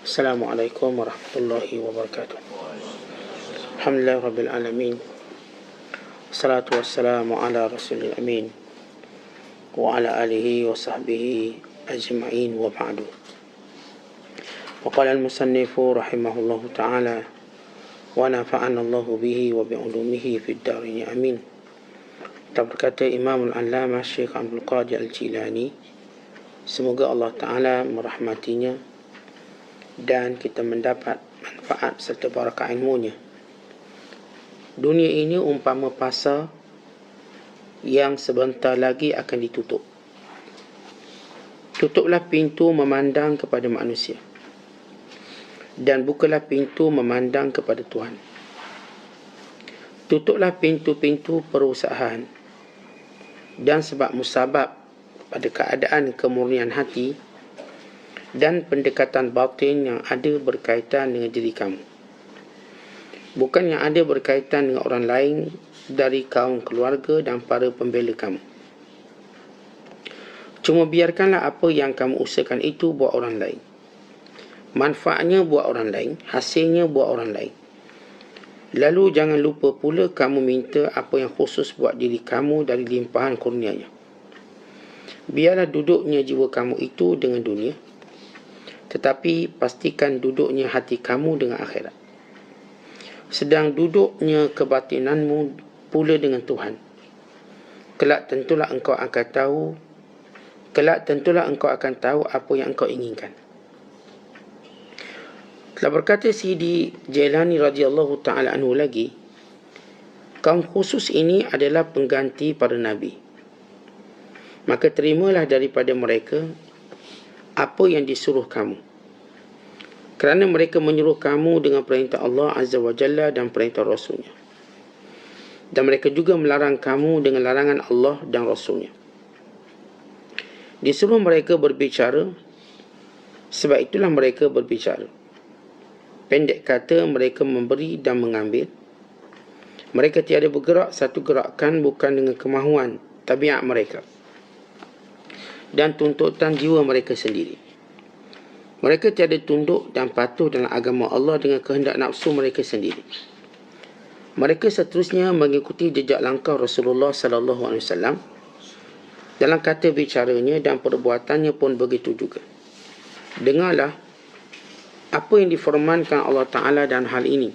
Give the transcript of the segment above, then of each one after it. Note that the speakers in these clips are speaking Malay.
Assalamualaikum warahmatullahi wabarakatuh. Alhamdulillah rabbil alamin. Assalatu wassalamu ala rasulil amin wa ala alihi wa sahbihi ajma'in wa ba'du. Wa qala al-musannifu rahimahullahu ta'ala wa nafa'ana Allahu bihi wa bi'ulumihi fid darini amin. Kita berkata Imam al-Allamah Syekh Abdul Qadir Al-Jilani, semoga Allah Ta'ala merahmatinya dan kita mendapat manfaat serta barakah ilmunya. Dunia ini umpama pasar yang sebentar lagi akan ditutup. Tutuplah pintu memandang kepada manusia, dan bukalah pintu memandang kepada Tuhan. Tutuplah pintu-pintu perusahaan, dan sebab musabab pada keadaan kemurnian hati dan pendekatan batin yang ada berkaitan dengan diri kamu, bukan yang ada berkaitan dengan orang lain dari kaum keluarga dan para pembela kamu. Cuma biarkanlah apa yang kamu usahakan itu buat orang lain. Manfaatnya buat orang lain, hasilnya buat orang lain. Lalu jangan lupa pula kamu minta apa yang khusus buat diri kamu dari limpahan kurnianya. Biarlah duduknya jiwa kamu itu dengan dunia, tetapi pastikan duduknya hati kamu dengan akhirat. Sedang duduknya kebatinanmu pula dengan Tuhan. Kelak tentulah engkau akan tahu apa yang engkau inginkan. Telah berkata Sidi Jailani radhiyallahu ta'ala anhu lagi, kaum khusus ini adalah pengganti para Nabi. Maka terimalah daripada mereka apa yang disuruh kamu, kerana mereka menyuruh kamu dengan perintah Allah Azza wa Jalla dan perintah Rasulnya, dan mereka juga melarang kamu dengan larangan Allah dan Rasulnya. Disuruh mereka berbicara, sebab itulah mereka berbicara. Pendek kata, mereka memberi dan mengambil. Mereka tiada bergerak satu gerakan bukan dengan kemahuan tabiat mereka dan tuntutan jiwa mereka sendiri. Mereka tiada tunduk dan patuh dalam agama Allah dengan kehendak nafsu mereka sendiri. Mereka seterusnya mengikuti jejak langkah Rasulullah sallallahu alaihi wasallam dalam kata bicaranya dan perbuatannya pun begitu juga. Dengarlah apa yang difirmankan Allah Ta'ala dan hal ini.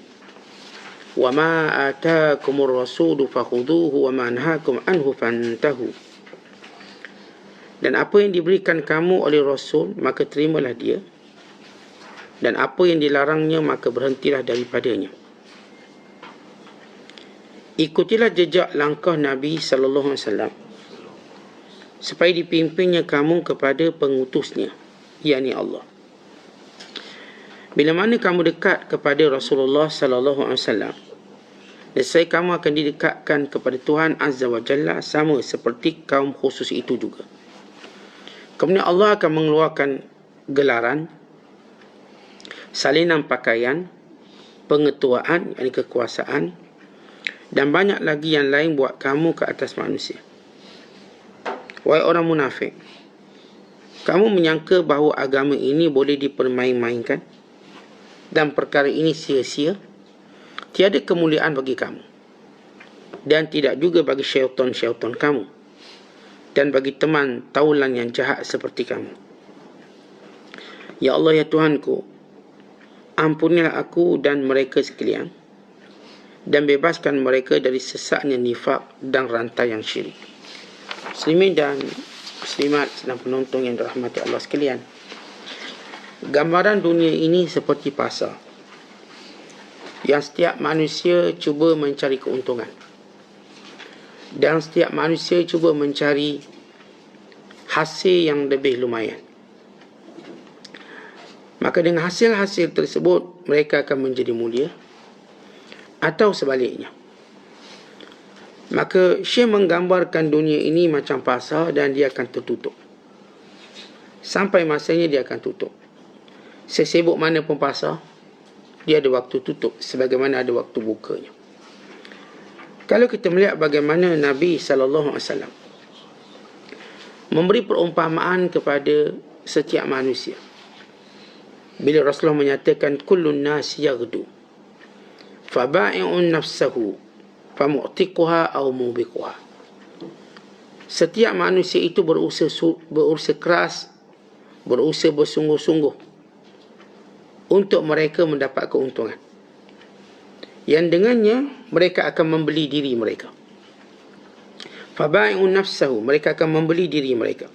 Wa ma ataakumur rasulu fakhuduhu wa ma nahakum anhu fantahu. Dan apa yang diberikan kamu oleh Rasul, maka terimalah dia. Dan apa yang dilarangnya, maka berhentilah daripadanya. Ikutilah jejak langkah Nabi sallallahu alaihi wasallam supaya dipimpinnya kamu kepada pengutusnya, yakni Allah. Bila mana kamu dekat kepada Rasulullah sallallahu alaihi wasallam, nescaya kamu akan didekatkan kepada Tuhan Azza wa Jalla, sama seperti kaum khusus itu juga. Kemudian Allah akan mengeluarkan gelaran, salinan pakaian, pengetuaan, yakni kekuasaan, dan banyak lagi yang lain buat kamu ke atas manusia. Wahai orang munafik, kamu menyangka bahawa agama ini boleh dipermain-mainkan dan perkara ini sia-sia? Tiada kemuliaan bagi kamu, dan tidak juga bagi syaitan-syaitan kamu, dan bagi teman taulan yang jahat seperti kamu. Ya Allah, ya Tuhanku, ampunilah aku dan mereka sekalian, dan bebaskan mereka dari sesatnya nifak dan rantai yang syirik. Muslimin dan muslimat sedang penonton yang dirahmati Allah sekalian, gambaran dunia ini seperti pasar yang setiap manusia cuba mencari keuntungan, dan setiap manusia cuba mencari hasil yang lebih lumayan. Maka dengan hasil-hasil tersebut, mereka akan menjadi mulia, atau sebaliknya. Maka Syekh menggambarkan dunia ini macam pasar, dan dia akan tertutup. Sampai masanya dia akan tutup. Sesibuk mana pun pasar, dia ada waktu tutup, sebagaimana ada waktu bukanya. Kalau kita melihat bagaimana Nabi SAW memberi perumpamaan kepada setiap manusia, Bila Rasulullah menyatakan kullun nas yaghdu faba'i'un nafsahu famu'tiquha aw mubiquha. Setiap manusia itu berusaha keras, berusaha bersungguh-sungguh untuk mereka mendapat keuntungan, yang dengannya mereka akan membeli diri mereka. Faba'i'un nafsahu, mereka akan membeli diri mereka.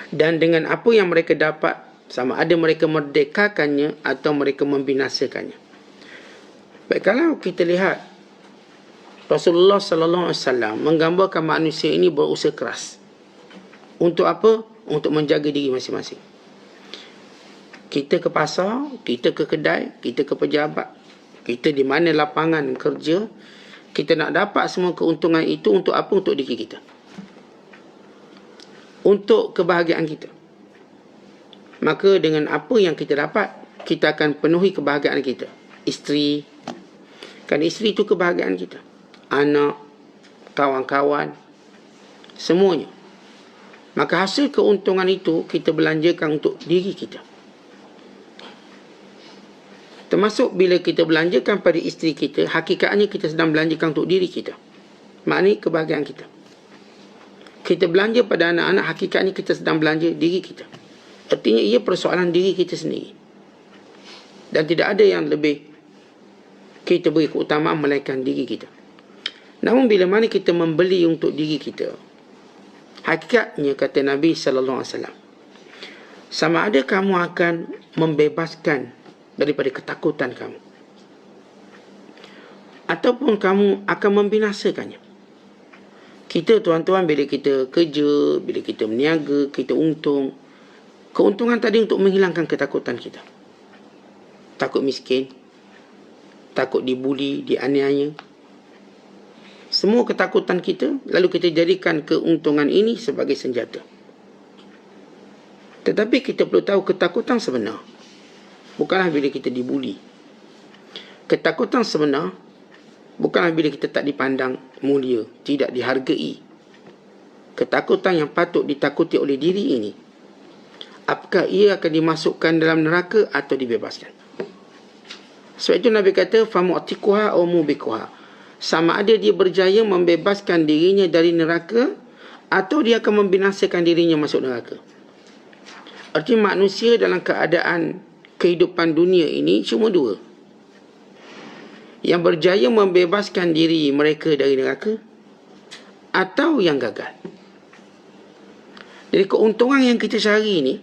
Dan dengan apa yang mereka dapat, sama ada mereka merdekakannya atau mereka membinasakannya. Baik, kalau kita lihat Rasulullah sallallahu alaihi wasallam menggambarkan manusia ini berusaha keras. Untuk apa? Untuk menjaga diri masing-masing. Kita ke pasar, kita ke kedai, kita ke pejabat, kita di mana lapangan kerja, kita nak dapat semua keuntungan itu untuk apa? Untuk diri kita, untuk kebahagiaan kita. Maka dengan apa yang kita dapat, kita akan penuhi kebahagiaan kita. Isteri, kan isteri itu kebahagiaan kita. Anak, kawan-kawan, semuanya. Maka hasil keuntungan itu kita belanjakan untuk diri kita. Termasuk bila kita belanjakan pada isteri kita, hakikatnya kita sedang belanjakan untuk diri kita. Maknanya kebahagiaan kita. Kita belanja pada anak-anak, hakikatnya kita sedang belanja diri kita. Artinya ia persoalan diri kita sendiri. Dan tidak ada yang lebih kita beri keutamaan melainkan diri kita. Namun bila mana kita membeli untuk diri kita, hakikatnya kata Nabi SAW, sama ada kamu akan membebaskan daripada ketakutan kamu, ataupun kamu akan membinasakannya. Kita tuan-tuan, bila kita kerja, bila kita berniaga, kita untung. Keuntungan tadi untuk menghilangkan ketakutan kita. Takut miskin, takut dibuli, dianiaya. Semua ketakutan kita, lalu kita jadikan keuntungan ini sebagai senjata. Tetapi kita perlu tahu ketakutan sebenar bukanlah bila kita dibuli. Ketakutan sebenar bukanlah bila kita tak dipandang mulia, tidak dihargai. Ketakutan yang patut ditakuti oleh diri ini, apakah ia akan dimasukkan dalam neraka atau dibebaskan. Sebab itu Nabi kata famu'tiquha aw mubiquha, sama ada dia berjaya membebaskan dirinya dari neraka atau dia akan membinasakan dirinya masuk neraka. Artinya manusia dalam keadaan kehidupan dunia ini cuma dua. Yang berjaya membebaskan diri mereka dari neraka atau yang gagal. Jadi keuntungan yang kita cari ini,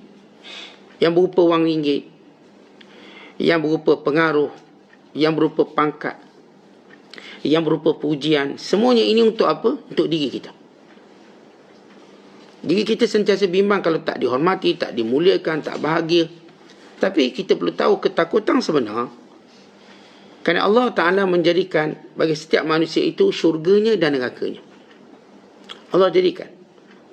yang berupa wang ringgit, yang berupa pengaruh, yang berupa pangkat, yang berupa pujian, semuanya ini untuk apa? Untuk diri kita. Diri kita sentiasa bimbang kalau tak dihormati, tak dimuliakan, tak bahagia. Tapi kita perlu tahu ketakutan sebenar, kerana Allah Ta'ala menjadikan bagi setiap manusia itu syurganya dan nerakanya. Allah jadikan.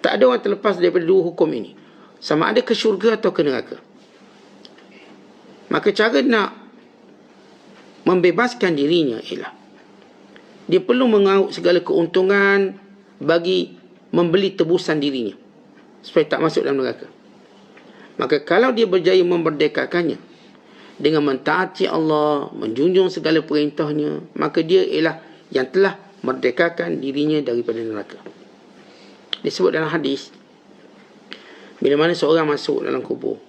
Tak ada orang terlepas daripada dua hukum ini. Sama ada ke syurga atau ke neraka. Maka cara nak membebaskan dirinya ialah dia perlu mengaut segala keuntungan bagi membeli tebusan dirinya supaya tak masuk dalam neraka. Maka kalau dia berjaya memerdekakannya dengan mentaati Allah, menjunjung segala perintahnya, maka dia ialah yang telah merdekakan dirinya daripada neraka. Disebut dalam hadis, bila mana seorang masuk dalam kubur,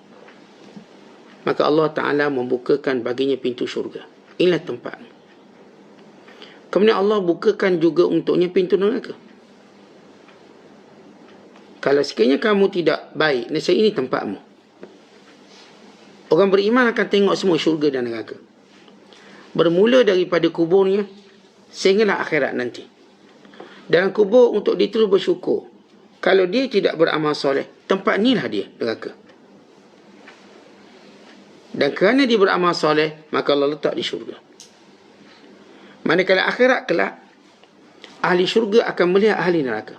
maka Allah Ta'ala membukakan baginya pintu syurga. Inilah tempat. Kemudian Allah bukakan juga untuknya pintu neraka. Kalau sekiranya kamu tidak baik, nescaya ini tempatmu. Orang beriman akan tengok semua syurga dan neraka, bermula daripada kuburnya sehinggalah akhirat nanti. Dalam kubur untuk dia terus bersyukur. Kalau dia tidak beramal soleh, tempat inilah dia, neraka. Dan kerana dia beramal soleh, maka Allah letak di syurga. Manakala akhirat kelak, ahli syurga akan melihat ahli neraka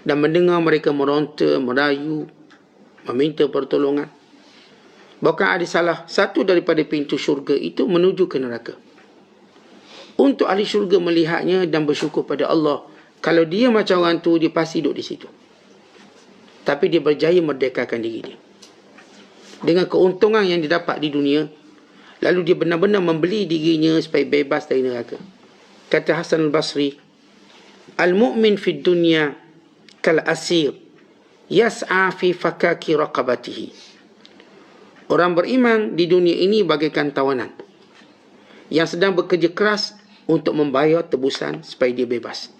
dan mendengar mereka meronta, merayu, meminta pertolongan. Bahkan ada salah satu daripada pintu syurga itu menuju ke neraka. Untuk ahli syurga melihatnya dan bersyukur pada Allah. Kalau dia macam orang tu, dia pasti duduk di situ. Tapi dia berjaya merdekakan diri dia. dengan keuntungan yang didapat di dunia, lalu dia benar-benar membeli dirinya supaya bebas dari neraka. Kata Hasan al-Basri, al-mu'min fid dunya kal asir yas'a fi fakaki raqabatihi. Orang beriman di dunia ini bagaikan tawanan yang sedang bekerja keras untuk membayar tebusan supaya dia bebas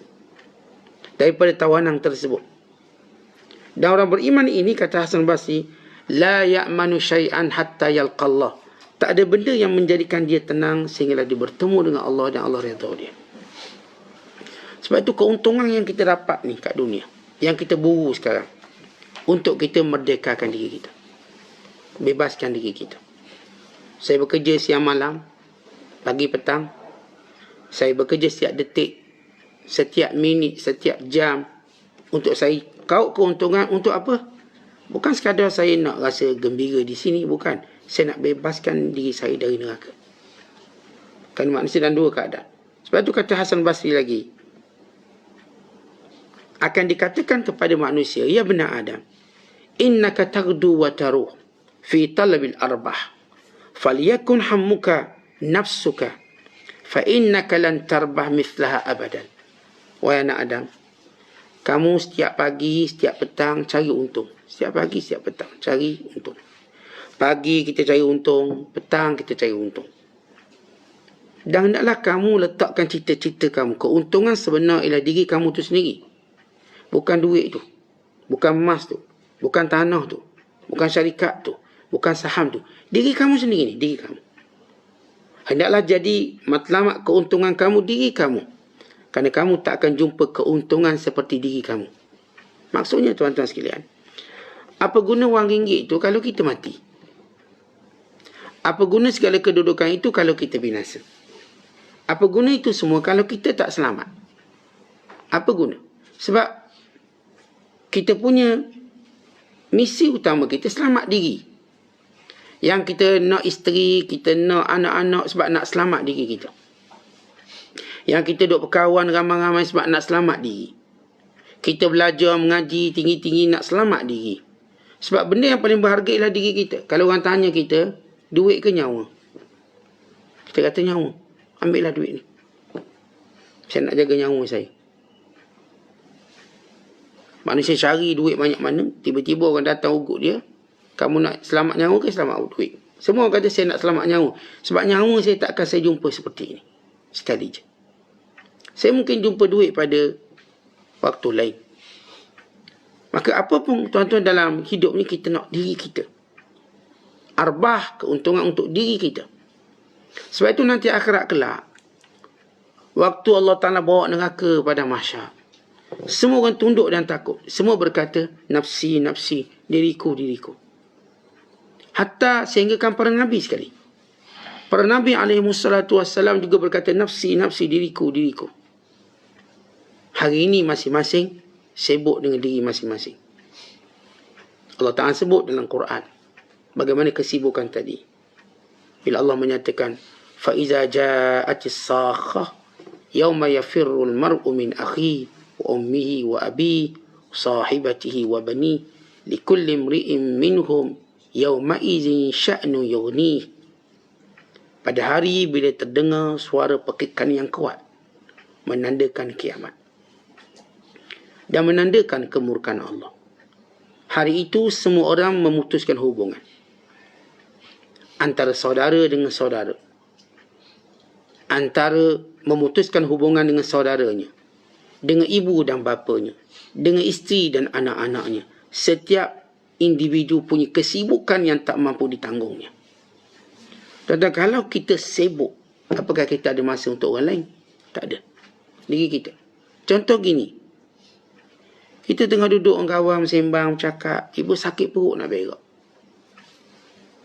daripada tawanan tersebut. Dan orang beriman ini, kata Hasan Basri, la ya'manu syai'an hatta yalqallah. Tak ada benda yang menjadikan dia tenang sehinggalah dia bertemu dengan Allah dan Allah redha dia. Sebab itu keuntungan yang kita dapat ni kat dunia, yang kita buru sekarang, untuk kita merdekakan diri kita, bebaskan diri kita. Saya bekerja siang malam, pagi petang. Saya bekerja setiap detik, setiap minit, setiap jam untuk saya kau keuntungan. Untuk apa? Bukan sekadar saya nak rasa gembira di sini, bukan. Saya nak bebaskan diri saya dari neraka. Kan manusia dalam dua keadaan. Sebab itu kata Hasan Basri lagi, akan dikatakan kepada manusia, ya benar Adam, innaka taghdu wa taruh fi talabil arbah falyakun hammuka nafsuka fa innaka lan tarbah mithlaha abadan. Wahai anak Adam, kamu setiap pagi, setiap petang cari untung. Setiap pagi, setiap petang cari untung. Pagi kita cari untung, petang kita cari untung. Dan hendaklah kamu letakkan cita-cita kamu. Keuntungan sebenar ialah diri kamu tu sendiri. Bukan duit tu, bukan emas tu, bukan tanah tu, bukan syarikat tu, bukan saham tu. Diri kamu sendiri ni, diri kamu. Hendaklah jadi matlamat keuntungan kamu diri kamu. Kerana kamu tak akan jumpa keuntungan seperti diri kamu. Maksudnya tuan-tuan sekalian, apa guna wang ringgit itu kalau kita mati? Apa guna segala kedudukan itu kalau kita binasa? Apa guna itu semua kalau kita tak selamat? Apa guna? Sebab kita punya misi utama kita selamat diri. Yang kita nak isteri, kita nak anak-anak sebab nak selamat diri kita. Yang kita duk berkawan ramai-ramai sebab nak selamat diri. Kita belajar mengaji tinggi-tinggi nak selamat diri. Sebab benda yang paling berharga ialah diri kita. Kalau orang tanya kita, duit ke nyawa? Kita kata nyawa. Ambillah duit ni. Saya nak jaga nyawa saya. Manusia cari duit banyak mana, tiba-tiba orang datang ugut dia, kamu nak selamat nyawa ke selamat duit? Semua orang kata saya nak selamat nyawa. Sebab nyawa saya tak akan saya jumpa seperti ini. Sekali je. Saya mungkin jumpa duit pada waktu lain. Maka apa pun tuan-tuan dalam hidup ni, kita nak diri kita. Arbah, keuntungan untuk diri kita. Sebab itu nanti akhirat kelak, waktu Allah Ta'ala bawa neraka pada mahsyar, semua orang tunduk dan takut. Semua berkata, nafsi, nafsi, diriku, diriku. Hatta sehinggakan para Nabi sekali. Para Nabi SAW juga berkata, nafsi, nafsi, diriku, diriku. Hari ini masing-masing sibuk dengan diri masing-masing. Allah Ta'ala sebut dalam Quran bagaimana kesibukan tadi. Bila Allah menyatakan, فَإِذَا جَاءَتِ الصَّاخَّةُ يَوْمَ يَفِرُّ الْمَرْءُ مِنْ أَخِيهِ وأمه وأبيه وصاحبته وبنيه لكل امرئ منهم يومئذ شأن يغنيه. Pada hari bila terdengar suara pekikan yang kuat, menandakan kiamat dan menandakan kemurkaan Allah. Hari itu semua orang memutuskan hubungan antara saudara dengan saudara, antara memutuskan hubungan dengan saudaranya, dengan ibu dan bapanya, dengan isteri dan anak-anaknya. Setiap individu punya kesibukan yang tak mampu ditanggungnya. Dan kalau kita sibuk, apakah kita ada masa untuk orang lain? Tak ada. Diri kita. Contoh gini, kita tengah duduk orang kawan sembang, cakap, ibu sakit perut nak berak.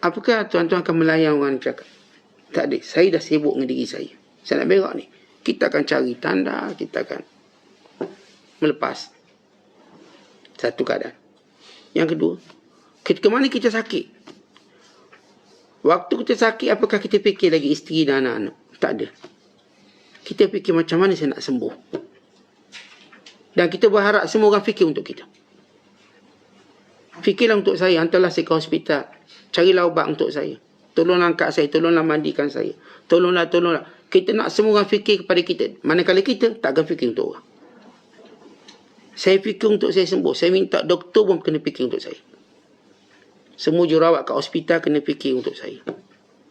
Apakah tuan-tuan akan melayan orang cakap? Tak ada. Saya dah sibuk dengan diri saya. Saya nak berak ni. Kita akan cari tanda, kita akan melepas. Satu keadaan. Yang kedua, ke mana kita sakit? Waktu kita sakit, apakah kita fikir lagi isteri dan anak-anak? Tak ada. Kita fikir macam mana saya nak sembuh. Dan kita berharap semua orang fikir untuk kita. Fikirlah untuk saya, hantarlah saya ke hospital. Carilah ubat untuk saya. Tolonglah angkat saya. Tolonglah mandikan saya. Tolonglah. Kita nak semua orang fikir kepada kita. Manakala kita tak akan fikir untuk orang. Saya fikir untuk saya sembuh. Saya minta doktor pun kena fikir untuk saya. Semua jurawat kat hospital kena fikir untuk saya.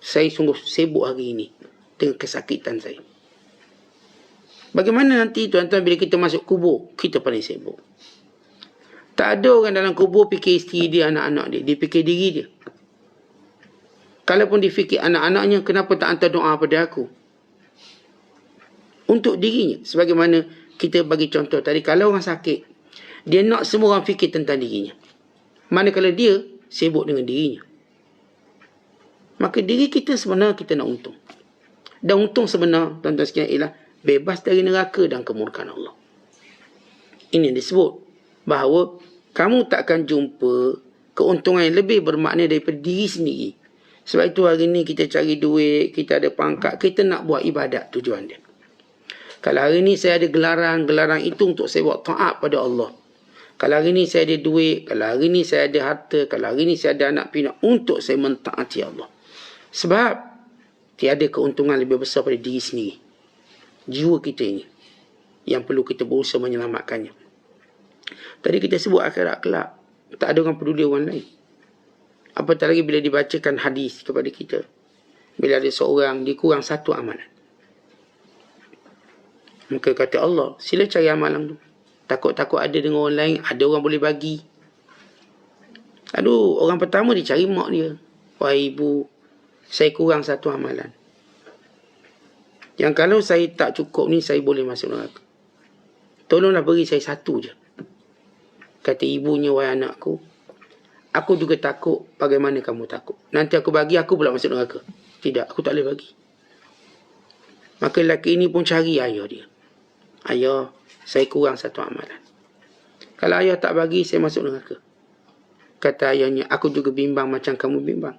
Saya sungguh sibuk hari ini dengan kesakitan saya. Bagaimana nanti tuan-tuan bila kita masuk kubur, kita paling sibuk. Tak ada orang dalam kubur fikir isteri dia, anak-anak dia. Dia fikir diri dia. Kalaupun dia fikir anak-anaknya, kenapa tak hantar doa pada aku? Untuk dirinya. Sebagaimana kita bagi contoh tadi, kalau orang sakit, dia nak semua orang fikir tentang dirinya. Manakala dia sibuk dengan dirinya. Maka diri kita sebenarnya kita nak untung. Dan untung sebenar, tuan-tuan sekalian, ialah bebas dari neraka dan kemurkaan Allah. Ini yang disebut bahawa kamu tak akan jumpa keuntungan yang lebih bermakna daripada diri sendiri. Sebab itu hari ni kita cari duit, kita ada pangkat, kita nak buat ibadat tujuan dia. Kalau hari ni saya ada gelaran itu untuk saya buat taat pada Allah. Kalau hari ni saya ada duit, kalau hari ni saya ada harta, kalau hari ni saya ada anak pinak, untuk saya mentaati Allah. Sebab tiada keuntungan lebih besar pada diri sendiri. Jiwa kita ini yang perlu kita berusaha menyelamatkannya. Tadi kita sebut akhirat kelak, tak ada orang peduli orang lain. Apatah lagi bila dibacakan hadis kepada kita, bila ada seorang dia kurang satu amalan, maka kata Allah, sila cari amalan tu. Takut-takut ada dengan orang lain, ada orang boleh bagi. Aduh, orang pertama dia cari mak dia. Wahai ibu, saya kurang satu amalan. Yang kalau saya tak cukup ni, saya boleh masuk neraka. Tolonglah beri saya satu je. Kata ibunya, wahai anakku, aku juga takut bagaimana kamu takut. Nanti aku bagi, aku pula masuk neraka. Tidak, aku tak boleh bagi. Maka lelaki ini pun cari ayah dia. Ayah, saya kurang satu amalan. Kalau ayah tak bagi, saya masuk neraka. Kata ayahnya, aku juga bimbang macam kamu bimbang.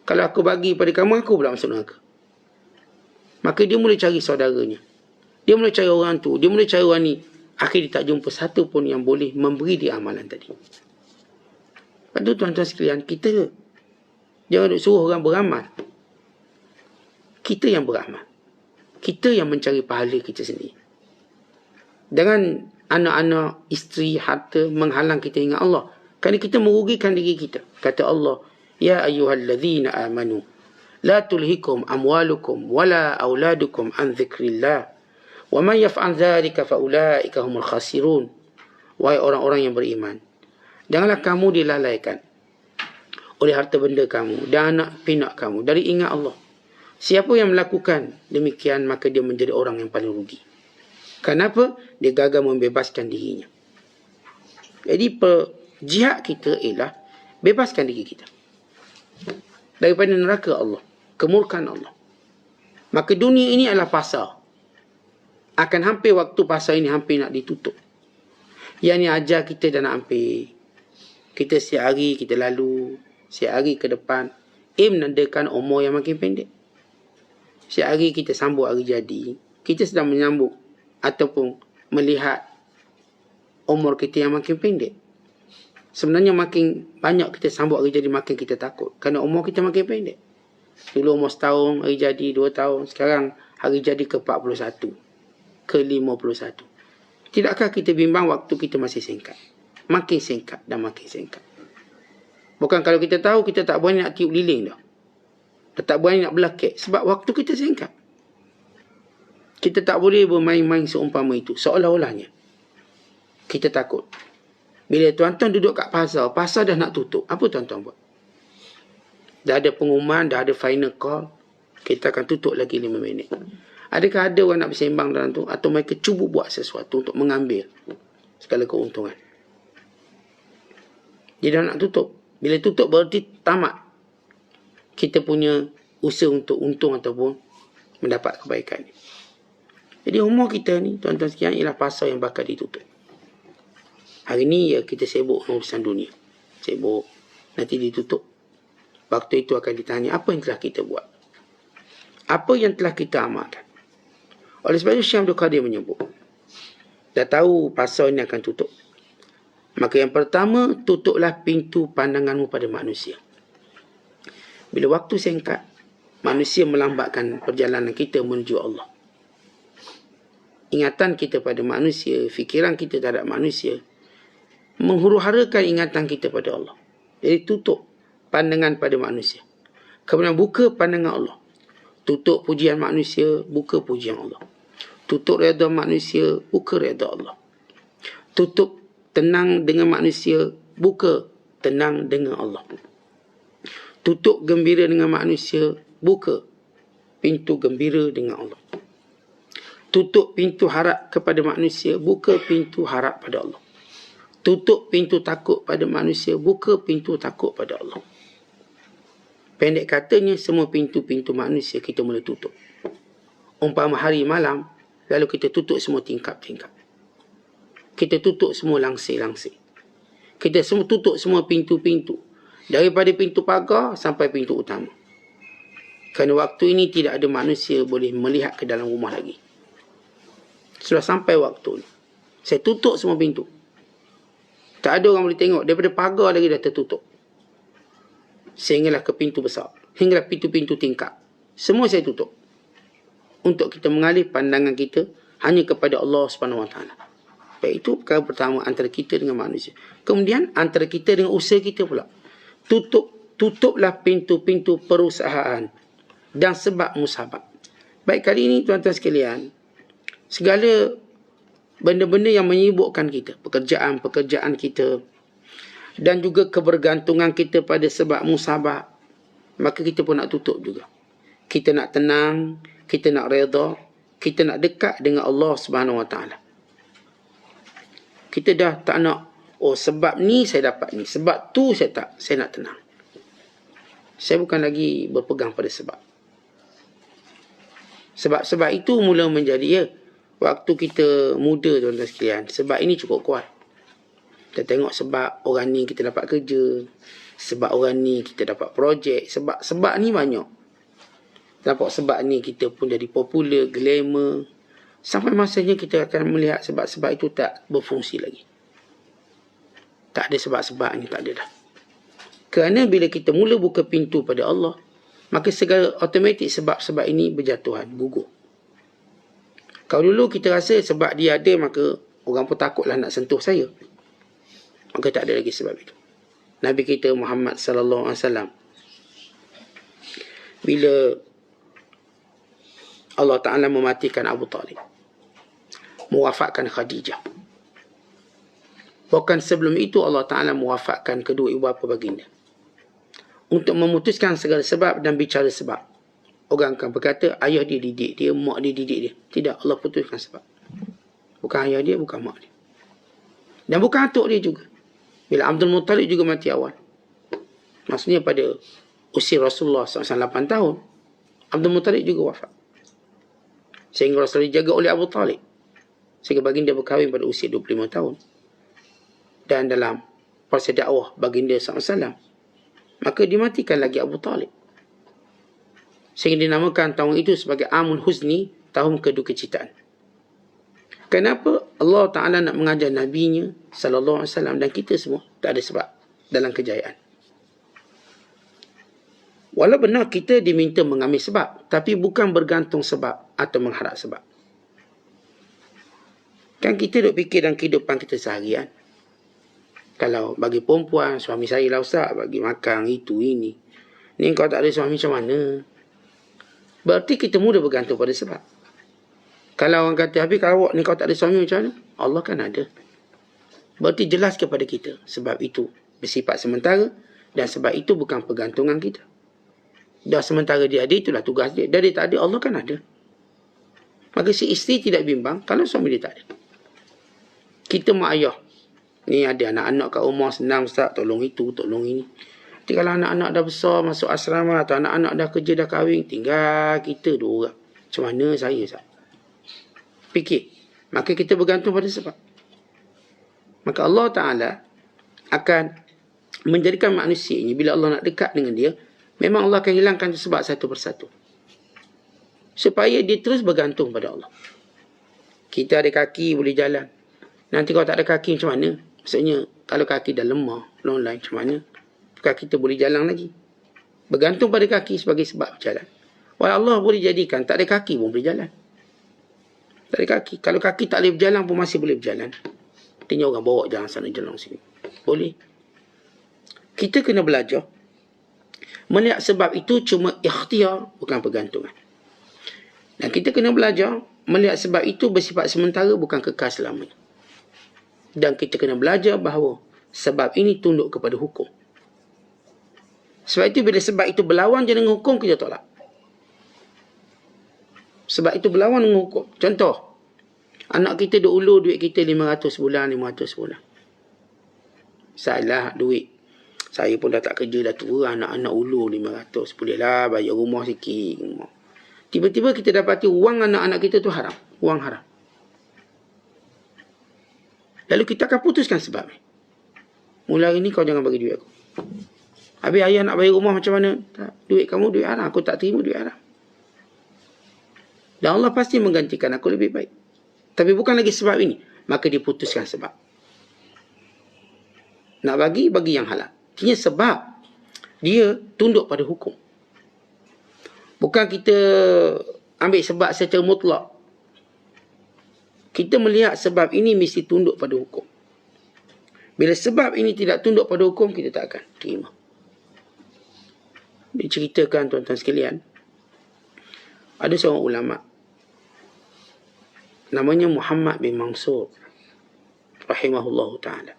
Kalau aku bagi pada kamu, aku pula masuk neraka. Maka dia mula cari saudaranya. Dia mula cari orang tu. Dia mula cari orang ni. Akhirnya dia tak jumpa satu pun yang boleh memberi dia amalan tadi. Lepas tu tuan-tuan sekalian, kita jangan duk suruh orang beramal. Kita yang beramal. Kita yang mencari pahala kita sendiri. Jangan anak-anak, isteri, harta menghalang kita ingat Allah. Kerana kita merugikan diri kita. Kata Allah, ya ayyuhallazina amanu, la tulhikum amwalukum wala auladukum an dzikrillah. Wa man yaf'al dzalika fa ulaika humul khasirun. Wahai orang-orang yang beriman, janganlah kamu dilalaikan oleh harta benda kamu dan anak pinak kamu dari ingat Allah. Siapa yang melakukan demikian, maka dia menjadi orang yang paling rugi. Kenapa? Dia gagal membebaskan dirinya. Jadi jihad kita ialah bebaskan diri kita daripada neraka Allah, kemurkaan Allah. Maka dunia ini adalah pasar. Akan hampir waktu pasar ini hampir nak ditutup. Yang ni ajar kita dah nak hampir. Kita setiap hari kita lalu, setiap hari ke depan, menandakan umur yang makin pendek. Setiap hari kita sambut hari jadi, kita sedang menyambut ataupun melihat umur kita yang makin pendek. Sebenarnya makin banyak kita sambut hari jadi, makin kita takut. Kerana umur kita makin pendek. Dulu umur setahun, hari jadi 2 tahun. Sekarang hari jadi ke 41, ke 51. Tidakkah kita bimbang waktu kita masih singkat? Makin singkat dan makin singkat. Bukan kalau kita tahu, kita tak boleh nak tiup lilin dah. Tak boleh nak belakik. Sebab waktu kita singkat. Kita tak boleh bermain-main seumpama itu. Seolah-olahnya. Kita takut. Bila tuan-tuan duduk kat pasar, pasar dah nak tutup. Apa tuan-tuan buat? Dah ada pengumuman, dah ada final call. Kita akan tutup lagi 5 minit. Adakah ada orang nak bersembang dalam tu? Atau mereka cuba buat sesuatu untuk mengambil segala keuntungan? Dia dah nak tutup. Bila tutup berarti tamat kita punya usaha untuk untung ataupun mendapat kebaikan. Jadi umur kita ni, tuan-tuan sekalian, ialah pasar yang bakal ditutup. Hari ni ya kita sibuk urusan dunia. Sibuk. Nanti ditutup. Waktu itu akan ditanya apa yang telah kita buat. Apa yang telah kita amalkan. Oleh sebab itu Syekh Abdul Qadir menyebut, dah tahu pasar ini akan tutup, maka yang pertama, tutuplah pintu pandanganmu pada manusia. Bila waktu singkat, manusia melambatkan perjalanan kita menuju Allah. Ingatan kita pada manusia, fikiran kita terhadap manusia, menghuru-harakan ingatan kita pada Allah. Jadi tutup pandangan pada manusia. Kemudian buka pandangan Allah. Tutup pujian manusia, buka pujian Allah. Tutup redha manusia, buka redha Allah. Tutup tenang dengan manusia, buka tenang dengan Allah. Tutup gembira dengan manusia, buka pintu gembira dengan Allah. Tutup pintu harap kepada manusia, buka pintu harap pada Allah. Tutup pintu takut pada manusia, buka pintu takut pada Allah. Pendek katanya, semua pintu-pintu manusia kita mula tutup. Umpama hari malam, lalu kita tutup semua tingkap-tingkap. Kita tutup semua langsir-langsir. Kita semua tutup semua pintu-pintu. Daripada pintu pagar sampai pintu utama. Kerana waktu ini tidak ada manusia boleh melihat ke dalam rumah lagi. Sudah sampai waktu ni. Saya tutup semua pintu. Tak ada orang boleh tengok. Daripada pagar lagi dah tertutup. Sehinggalah ke pintu besar. Hinggalah pintu-pintu tingkap. Semua saya tutup. Untuk kita mengalih pandangan kita hanya kepada Allah SWT. Baik, itu perkara pertama antara kita dengan manusia. Kemudian antara kita dengan usaha kita pula. Tutuplah pintu-pintu perusahaan dan sebab musabab. Baik, kali ini tuan-tuan sekalian, segala benda-benda yang menyibukkan kita, pekerjaan-pekerjaan kita, dan juga kebergantungan kita pada sebab musabab, maka kita pun nak tutup juga. Kita nak tenang, kita nak redha, kita nak dekat dengan Allah SWT. Kita dah tak nak, oh sebab ni saya dapat ni, sebab tu saya nak tenang. Saya bukan lagi berpegang pada sebab. Sebab itu mula menjadi, waktu kita muda tuan-tuan sekalian, sebab ini cukup kuat. Kita tengok sebab orang ni kita dapat kerja, sebab orang ni kita dapat projek, sebab ni banyak. Nampak sebab ni kita pun jadi popular, glamour. Sampai masanya kita akan melihat sebab-sebab itu tak berfungsi lagi. Tak ada sebab-sebabnya, tak ada dah. Kerana bila kita mula buka pintu pada Allah, maka segala automatik sebab-sebab ini berjatuhan, gugur. Kalau dulu kita rasa sebab dia ada, maka orang pun takutlah nak sentuh saya. Maka tak ada lagi sebab itu. Nabi kita Muhammad sallallahu alaihi wasallam, bila Allah Ta'ala mematikan Abu Talib, mewafatkan Khadijah, bahkan sebelum itu Allah Ta'ala mewafatkan kedua ibu bapa baginda. Untuk memutuskan segala sebab dan bicara sebab. Orang akan berkata ayah dia didik dia, mak dia didik dia. Tidak, Allah putuskan sebab. Bukan ayah dia, bukan mak dia. Dan bukan atuk dia juga. Bila Abdul Muttalib juga mati awal. Maksudnya pada usia Rasulullah SAW 8 tahun, Abdul Muttalib juga wafat. Sehingga Rasulullah dijaga oleh Abu Talib. Sehingga baginda berkahwin pada usia 25 tahun. Dan dalam proses dakwah baginda SAW, maka dimatikan lagi Abu Talib. Sehingga dinamakan tahun itu sebagai Amul Huzni, tahun kedukecitaan. Kenapa Allah Ta'ala nak mengajar Nabi-Nya sallallahu alaihi wasallam dan kita semua? Tak ada sebab dalam kejayaan. Walau benar kita diminta mengambil sebab, tapi bukan bergantung sebab atau mengharap sebab. Kan kita duk fikir dalam kehidupan kita seharian. Kalau bagi perempuan, suami saya lah ustaz, bagi makan, itu, ini. Ni kau tak ada suami macam mana? Berarti kita mudah bergantung pada sebab. Kalau orang kata, habis kalau awak ni kau tak ada suami macam mana? Allah kan ada. Berarti jelas kepada kita. Sebab itu bersifat sementara dan sebab itu bukan pergantungan kita. Dah sementara dia ada, itulah tugas dia. Dah dia tak ada, Allah kan ada. Maka si isteri tidak bimbang kalau suami dia tak ada. Kita mak ayah, ni ada anak-anak kat rumah, senang ustaz, tolong itu, tolong ini. Tapi kalau anak-anak dah besar, masuk asrama, atau anak-anak dah kerja, dah kahwin, tinggal kita dua orang. Macam mana saya ustaz? Fikir. Maka kita bergantung pada sebab. Maka Allah Ta'ala akan menjadikan manusia ini, bila Allah nak dekat dengan dia, memang Allah akan hilangkan sebab satu persatu. Supaya dia terus bergantung pada Allah. Kita ada kaki, boleh jalan. Nanti kalau tak ada kaki macam mana? Maksudnya, kalau kaki dah lemah, long line macam mana? Kaki kita boleh jalan lagi. Bergantung pada kaki sebagai sebab berjalan. Walau Allah boleh jadikan tak ada kaki pun boleh jalan. Tak ada kaki. Kalau kaki tak boleh berjalan pun masih boleh berjalan. Artinya orang bawa jalan sana jalan sini. Boleh. Kita kena belajar. Melihat sebab itu cuma ikhtiar, bukan pergantungan. Dan kita kena belajar melihat sebab itu bersifat sementara, bukan kekal selamanya. Dan kita kena belajar bahawa sebab ini tunduk kepada hukum. Sebab itu bila sebab itu berlawan je dengan hukum, kita tolak. Sebab itu berlawan dengan hukum. Contoh, anak kita duk ulur duit kita 500 bulan, 500 bulan. Salah duit. Saya pun dah tak kerja, dah tua, anak-anak ulur 500. Bolehlah bayar rumah sikit. Tiba-tiba kita dapati wang anak-anak kita tu haram. Wang haram. Lalu kita akan putuskan sebab ni. Mula hari ni kau jangan bagi duit aku. Habis ayah nak bayar rumah macam mana? Tak, duit kamu duit haram. Aku tak terima duit haram. Dan Allah pasti menggantikan aku lebih baik. Tapi bukan lagi sebab ini. Maka dia putuskan sebab. Nak bagi yang halal. Artinya sebab dia tunduk pada hukum. Bukan kita ambil sebab secara mutlak. Kita melihat sebab ini mesti tunduk pada hukum. Bila sebab ini tidak tunduk pada hukum, kita tak akan terima. Diceritakan tuan-tuan sekalian, ada seorang ulama namanya Muhammad bin Mansur rahimahullahu ta'ala.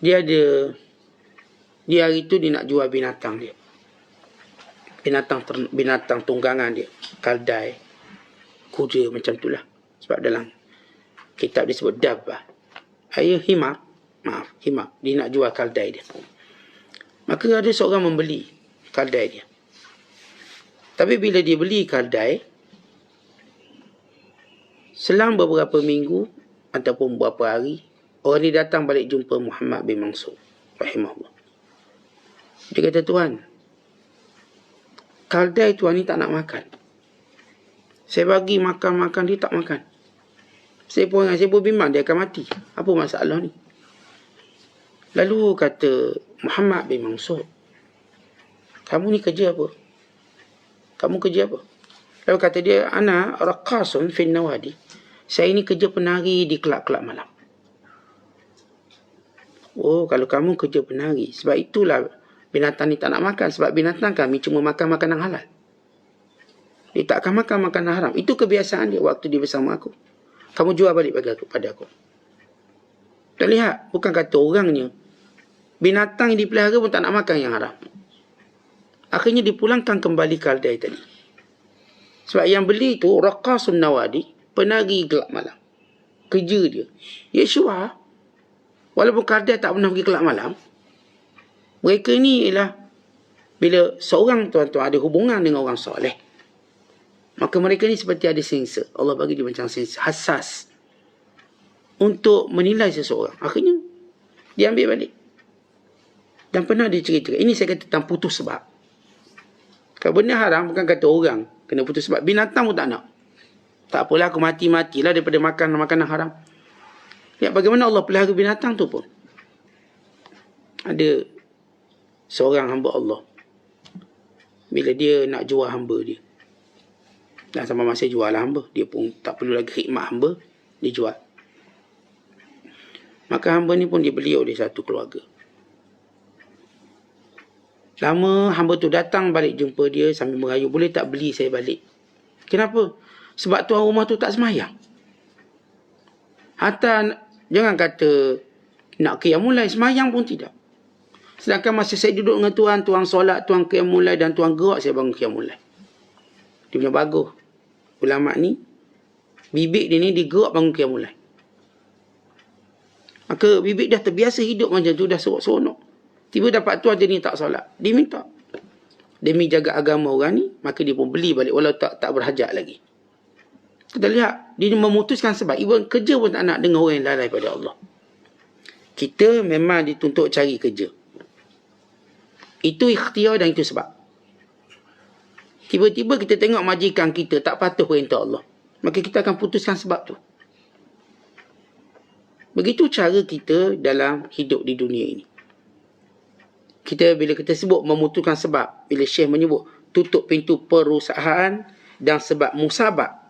Dia hari itu dia nak jual binatang dia. Binatang tunggangan dia. Kaldai, kuda macam itulah. Sebab dalam kitab disebut dabbah. Himar. Dia nak jual kaldai dia. Maka ada seorang membeli kaldai dia. Tapi bila dia beli kaldai, selang beberapa minggu ataupun beberapa hari, orang ni datang balik jumpa Muhammad bin Mansur rahimahullah. Dia kata, tuan, kaldai tuan ni tak nak makan. Saya bagi makan, dia tak makan. Saya pun bimbang dia akan mati. Apa masalah ni? Lalu kata Muhammad bin Mansur, kamu ni kerja apa? Kamu kerja apa? Lalu kata dia, ana raqasun fin nawadi. Saya ni kerja penari di kelab-kelab malam. Oh, kalau kamu kerja penari, sebab itulah binatang ni tak nak makan. Sebab binatang kami cuma makan makanan halal. Dia tak akan makan makanan haram. Itu kebiasaan dia waktu dia bersama aku. Kamu jual balik pada aku. Tak lihat, bukan kata orangnya. Binatang yang dipelihara pun tak nak makan yang haram. Akhirnya dipulangkan kembali kaldai tadi. Sebab yang beli tu raqasun nawadi, penari gelap malam. Kerja dia. Ya sure. Walaupun kaldai tak pernah pergi gelap malam, mereka ni ialah bila seorang tuan-tuan ada hubungan dengan orang soleh, maka mereka ni seperti ada sensor. Allah bagi dia macam sensor hassas untuk menilai seseorang. Akhirnya dia ambil balik. Dan pernah dia cerita, ini saya kata tentang putus sebab. Kalau benda haram, bukan kata orang kena putus sebab. Binatang pun tak nak. Tak apalah, aku matilah daripada makan makanan haram. Lihat bagaimana Allah pelihara binatang tu pun. Ada seorang hamba Allah, bila dia nak jual hamba dia, dan sama masa jual hamba, dia pun tak perlu lagi khidmat hamba, dia jual. Maka hamba ni pun dibeli oleh satu keluarga. Lama hamba tu datang balik jumpa dia sambil merayu, boleh tak beli saya balik? Kenapa? Sebab tuan rumah tu tak semayang. Hatta jangan kata nak qiyamul lail, semayang pun tidak. Sedangkan masa saya duduk dengan tuan solat, tuan qiyamul lail dan tuan gerak, saya bangun qiyamul lail. Dia punya bagus. Ulama ni, bibik dia ni digerak bangun qiyamul lail. Maka bibik dah terbiasa hidup macam tu, dah seronok. Tiba dapat tuan dia ni tak solat. Dia minta. Demi jaga agama orang ni, maka dia pun beli balik walau tak berhajat lagi. Kita lihat, dia memutuskan sebab. Ibu kerja pun tak nak dengan orang yang lalai pada Allah. Kita memang dituntut cari kerja. Itu ikhtiar dan itu sebab. Tiba-tiba kita tengok majikan kita tak patuh perintah Allah, maka kita akan putuskan sebab tu. Begitu cara kita dalam hidup di dunia ini. Bila kita sebut memutuskan sebab, bila Syekh menyebut tutup pintu perusahaan dan sebab musabab,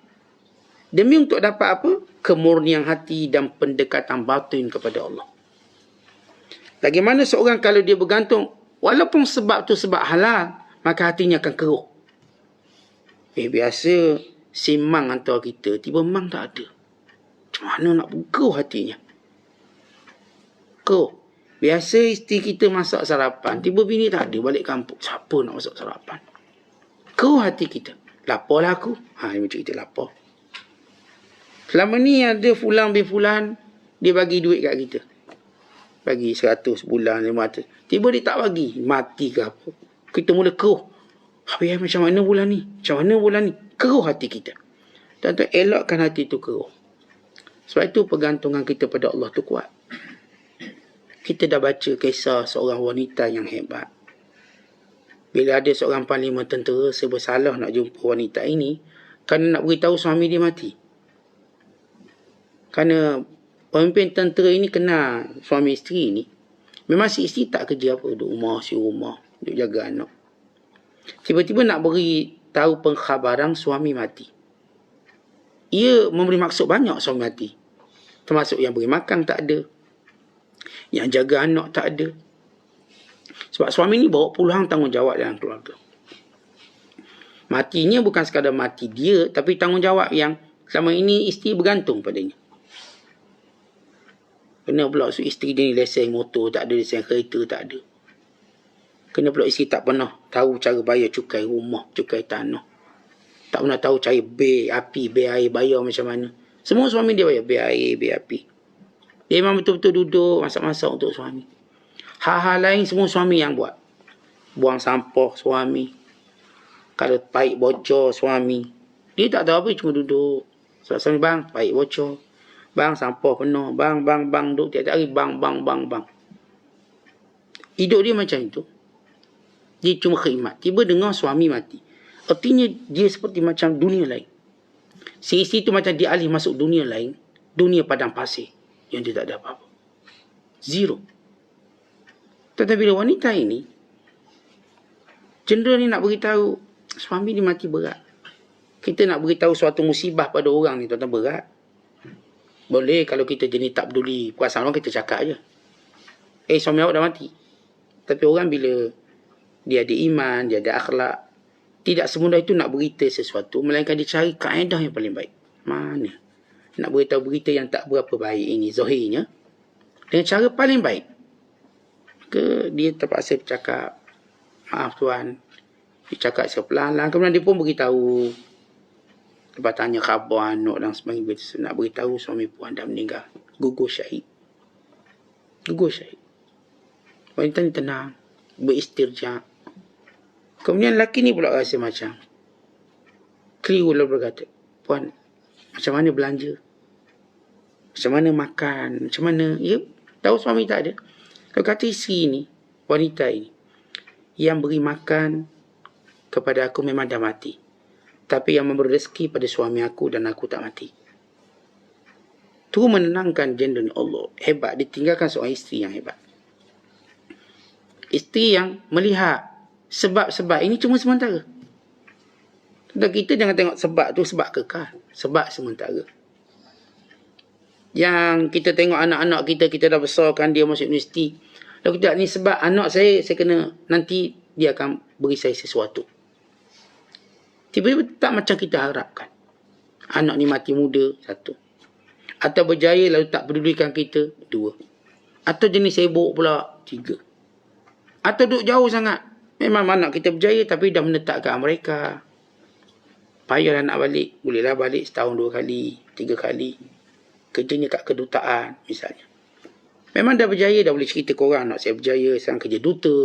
demi untuk dapat apa? Kemurnian hati dan pendekatan batin kepada Allah. Bagaimana seorang kalau dia bergantung, walaupun sebab tu sebab halal, maka hatinya akan keruh. Biasa simang antara kita, tiba memang tak ada. Macam mana nak keruh hatinya? Keruh. Biasa isteri kita masak sarapan, tiba bini tak ada, balik kampung. Siapa nak masak sarapan? Keruh hati kita. Laparlah aku. Dia macam kita lapar. Selama ni ada fulan bin fulan, dia bagi duit kat kita. Bagi 100 bulan, 500. Tiba dia tak bagi. Mati ke apa. Kita mula keruh. Habis macam mana bulan ni? Macam mana bulan ni? Keruh hati kita. Tuan-tuan, elokkan hati tu keruh. Sebab itu pergantungan kita pada Allah tu kuat. Kita dah baca kisah seorang wanita yang hebat. Bila ada seorang panglima tentera serba salah nak jumpa wanita ini, kerana nak beritahu suami dia mati. Kerana pemimpin tentera ini kenal suami isteri ni. Memang si isteri tak kerja apa, duduk rumah, duduk jaga anak. Tiba-tiba nak beri tahu pengkhabaran suami mati. Ia memberi maksud banyak suami mati. Termasuk yang beri makan tak ada, yang jaga anak tak ada. Sebab suami ni bawa puluhan tanggungjawab dalam keluarga. Matinya bukan sekadar mati dia, tapi tanggungjawab yang selama ini isteri bergantung padanya. Kena pula isteri dia ni lesen motor tak ada, lesen kereta tak ada. Kena pula isteri tak pernah tahu cara bayar cukai rumah, cukai tanah. Tak pernah tahu cara bil api, bil air bayar macam mana. Semua suami dia bayar bil air, bil api. Dia memang betul-betul duduk masak-masak untuk suami. Hal-hal lain semua suami yang buat. Buang sampah suami. Kalau paip bocor suami. Dia tak tahu apa, cuma duduk. Suami, bang, paip bocor. Bang, sampah penuh. Bang. Duduk tiap-tiap hari. Bang. Hidup dia macam itu. Dia cuma khidmat. Tiba dengar suami mati. Artinya dia seperti macam dunia lain. Si isteri tu macam dia alih masuk dunia lain. Dunia padang pasir. Yang dia tak ada apa-apa. Zero. Tetapi bila wanita ini, cenderung ni nak beritahu suami dia mati berat. Kita nak beritahu suatu musibah pada orang ni, tuan-tuan, berat. Boleh kalau kita jenis tak peduli perasaan orang, kita cakap je. Suami awak dah mati. Tapi orang bila dia ada iman, dia ada akhlak, tidak semudah itu nak berita sesuatu, melainkan dia cari kaedah yang paling baik. Mana nak beritahu berita yang tak berapa baik ini, zahirnya, dengan cara paling baik. Ke dia terpaksa bercakap, maaf tuan, dia cakap sepelan-pelan, kemudian dia pun beritahu. Lepas tanya khabar anak dan sebagainya, nak beritahu suami puan dah meninggal, gugur syahid. Wanita ni tenang, beristirja. Kemudian lelaki ni pula rasa macam keliru, lah berkata, puan, macam mana belanja, macam mana makan, macam mana, tahu suami tak ada. Kalau kata isteri ni, wanita ini, yang beri makan kepada aku memang dah mati, tapi yang memberi rezeki pada suami aku dan aku tak mati. Tu menenangkan jendela Allah. Hebat, ditinggalkan seorang isteri yang hebat. Isteri yang melihat sebab-sebab ini cuma sementara. Dan kita jangan tengok sebab tu sebab kekal. Sebab sementara. Yang kita tengok anak-anak kita dah besarkan, dia masuk universiti. Lalu kita, ni sebab anak saya kena, nanti dia akan beri saya sesuatu. Tiba-tiba tak macam kita harapkan. Anak ni mati muda, satu. Atau berjaya lalu tak pedulikan kita, dua. Atau jenis sibuk pula, tiga. Atau duduk jauh sangat. Memang anak kita berjaya tapi dah menetapkan mereka. Payahlah nak balik. Bolehlah balik setahun 2 kali, 3 kali. Kerjanya kat kedutaan misalnya. Memang dah berjaya, dah boleh cerita ke orang, nak saya berjaya, sekarang kerja duta.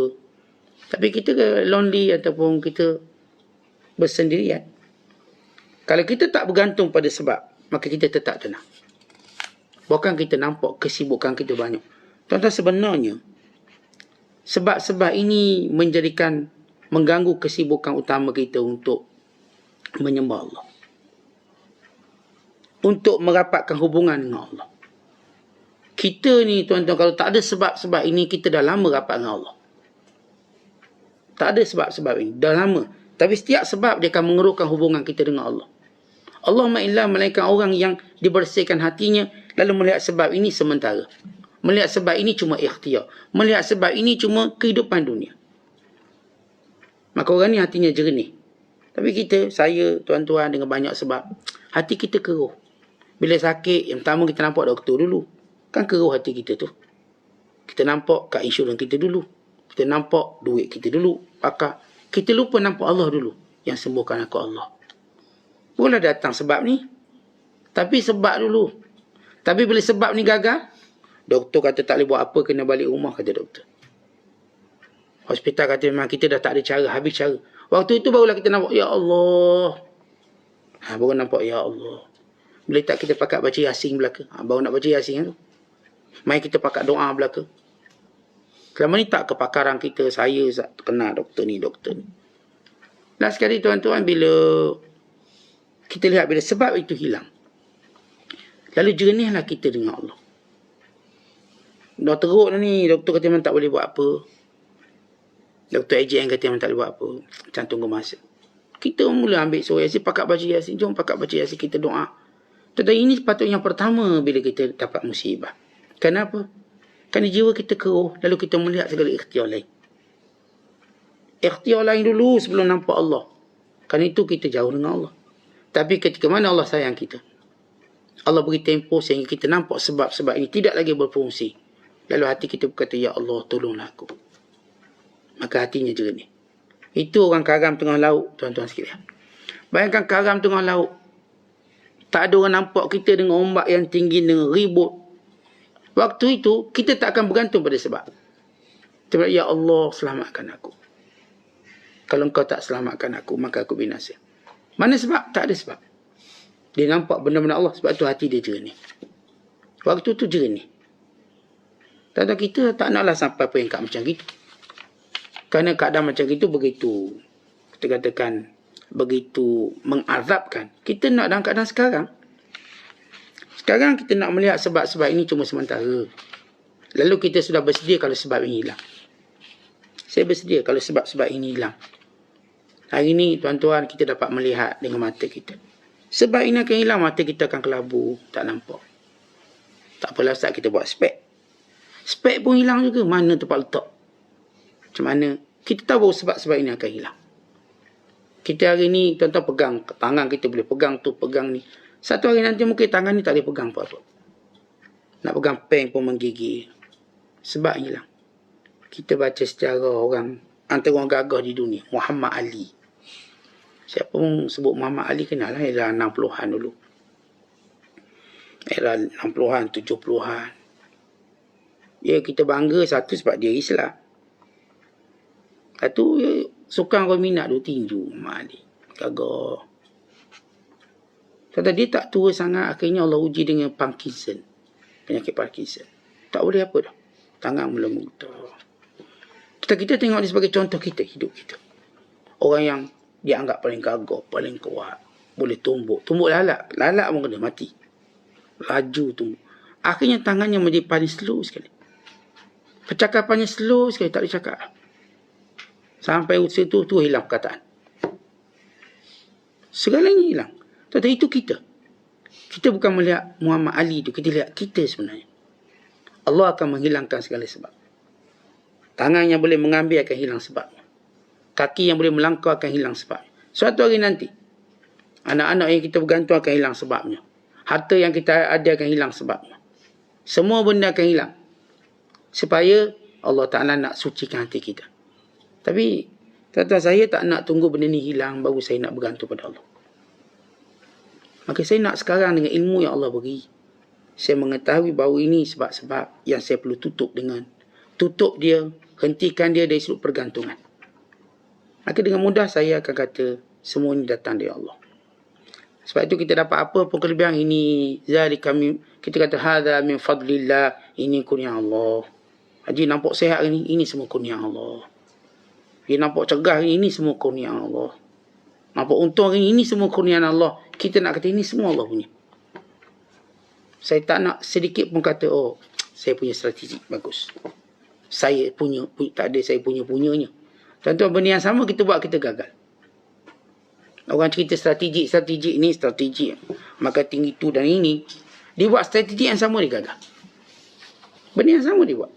Tapi kita lonely ataupun kita bersendirian. Kalau kita tak bergantung pada sebab, maka kita tetap tenang. Bahkan kita nampak kesibukan kita banyak. Tuan-tuan, sebenarnya sebab-sebab ini mengganggu kesibukan utama kita untuk menyembah Allah. Untuk merapatkan hubungan dengan Allah. Kita ni tuan-tuan, kalau tak ada sebab-sebab ini, kita dah lama rapat dengan Allah. Tak ada sebab-sebab ini. Dah lama. Tapi setiap sebab dia akan mengeruhkan hubungan kita dengan Allah. Allahumma illa melainkan orang yang dibersihkan hatinya lalu melihat sebab ini sementara. Melihat sebab ini cuma ikhtiar. Melihat sebab ini cuma kehidupan dunia. Maka orang ni hatinya jernih. Tapi kita, saya, tuan-tuan dengan banyak sebab, hati kita keruh. Bila sakit, yang pertama kita nampak doktor dulu. Kan keruh hati kita tu. Kita nampak kad insurans kita dulu. Kita nampak duit kita dulu. Pakar. Kita lupa nampak Allah dulu. Yang sembuhkan aku Allah. Boleh datang sebab ni. Tapi sebab dulu. Tapi bila sebab ni gagal, doktor kata tak boleh buat apa, kena balik rumah, kata doktor. Hospital kata memang kita dah tak ada cara, habis cara. Waktu itu barulah kita nampak, Ya Allah. Baru nampak, Ya Allah. Bila tak kita pakat baca Yasin belaka. Baru nak baca Yasin tu. Mai kita pakat doa belaka. Selama ni tak kepakaran kita, saya kenal doktor ni. Last sekali tuan-tuan, bila kita lihat, bila sebab itu hilang, lalu jernihlah kita dengan Allah. Dah teruk dah ni, doktor kata memang tak boleh buat apa. Doktor AJN kata memang tak boleh buat apa. Macam tunggu masa. Kita mula ambil surah Yasin, pakat baca Yasin. Jom pakat baca Yasin, kita doa. Tetapi ini sepatutnya yang pertama bila kita dapat musibah. Kenapa? Kerana jiwa kita keruh, lalu kita melihat segala ikhtiar lain. Ikhtiar lain dulu sebelum nampak Allah. Kerana itu kita jauh dengan Allah. Tapi ketika mana Allah sayang kita, Allah beri tempoh sehingga kita nampak sebab-sebab ini tidak lagi berfungsi. Lalu hati kita berkata, Ya Allah, tolonglah aku. Maka hatinya jernih. Itu orang karam tengah laut, tuan-tuan sekalian. Bayangkan karam tengah laut. Tak ada orang nampak kita dengan ombak yang tinggi, dengan ribut. Waktu itu, kita tak akan bergantung pada sebab. Kita berkata, Ya Allah, selamatkan aku. Kalau engkau tak selamatkan aku, maka aku binasa. Mana sebab? Tak ada sebab. Dia nampak benda-benda Allah, sebab tu hati dia jernih. Waktu tu jernih. Tentang kita tak naklah sampai peringkat macam gitu. Kerana keadaan macam itu begitu, kita katakan, begitu mengazabkan. Kita nak dalam keadaan sekarang. Sekarang kita nak melihat sebab-sebab ini cuma sementara. Lalu kita sudah bersedia kalau sebab ini hilang. Saya bersedia kalau sebab-sebab ini hilang. Hari ini tuan-tuan kita dapat melihat dengan mata kita. Sebab ini akan hilang, mata kita akan kelabu, tak nampak. Tak apalah Ustaz, kita buat spek. Spek pun hilang juga, mana tempat letak. Macam mana? Kita tahu sebab-sebab ini akan hilang. Kita hari ni tuan-tuan pegang, tangan kita boleh pegang tu, pegang ni. Satu hari nanti mungkin tangan ni tak boleh pegang apa-apa. Nak pegang pen pun menggigil. Sebab hilang. Kita baca sejarah orang, antara orang gagah di dunia, Muhammad Ali. Siapa pun sebut Muhammad Ali kenal lah, era 60-an dulu. Era 60-an, 70-an. Ya, kita bangga satu sebab dia Islam. Satu, sukan orang minat tu tinju Muhammad Ali. Gagah. Kata dia tak tua sangat, akhirnya Allah uji dengan Parkinson. Penyakit Parkinson. Tak boleh apa dah. Tangan mula muntah. Kita tengok dia sebagai contoh kita, hidup kita. Orang yang dia anggap paling gagah, paling kuat. Boleh tumbuk. Tumbuk lalak. Lalak pun kena mati. Laju tumbuk. Akhirnya tangannya menjadi paling slow sekali. Percakapannya slow sekali, tak boleh cakap. Sampai usia tu hilang perkataan. Segalanya hilang. Tetapi itu kita. Kita bukan melihat Muhammad Ali tu, kita lihat kita sebenarnya. Allah akan menghilangkan segala sebab. Tangan yang boleh mengambil akan hilang sebabnya. Kaki yang boleh melangkau akan hilang sebabnya. Suatu hari nanti, anak-anak yang kita bergantung akan hilang sebabnya. Harta yang kita ada akan hilang sebabnya. Semua benda akan hilang. Supaya Allah Ta'ala nak sucikan hati kita. Tapi, tuan-tuan, saya tak nak tunggu benda ni hilang, baru saya nak bergantung pada Allah. Maka saya nak sekarang dengan ilmu yang Allah beri. Saya mengetahui bahawa ini sebab-sebab yang saya perlu tutup dengan. Tutup dia, hentikan dia dari seluruh pergantungan. Maka dengan mudah saya akan kata, semua ini datang dari Allah. Sebab itu kita dapat apa pun kelebihan ini. Kita kata, hadha min fadlillah, ini kurnia Allah. Haji nampak sehat ini semua kurnia Allah. Dia nampak cegah ini semua kurnia Allah. Nampak untung ini semua kurnia Allah. Kita nak kata ini semua Allah punya. Saya tak nak sedikit pun kata, oh, saya punya strategi bagus. Saya punya tak ada saya punyanya. Tuan-tuan, benda yang sama kita buat, kita gagal. Orang cerita strategi ni, strategi marketing itu dan ini. Dia buat strategi yang sama, dia gagal. Benda yang sama dia buat.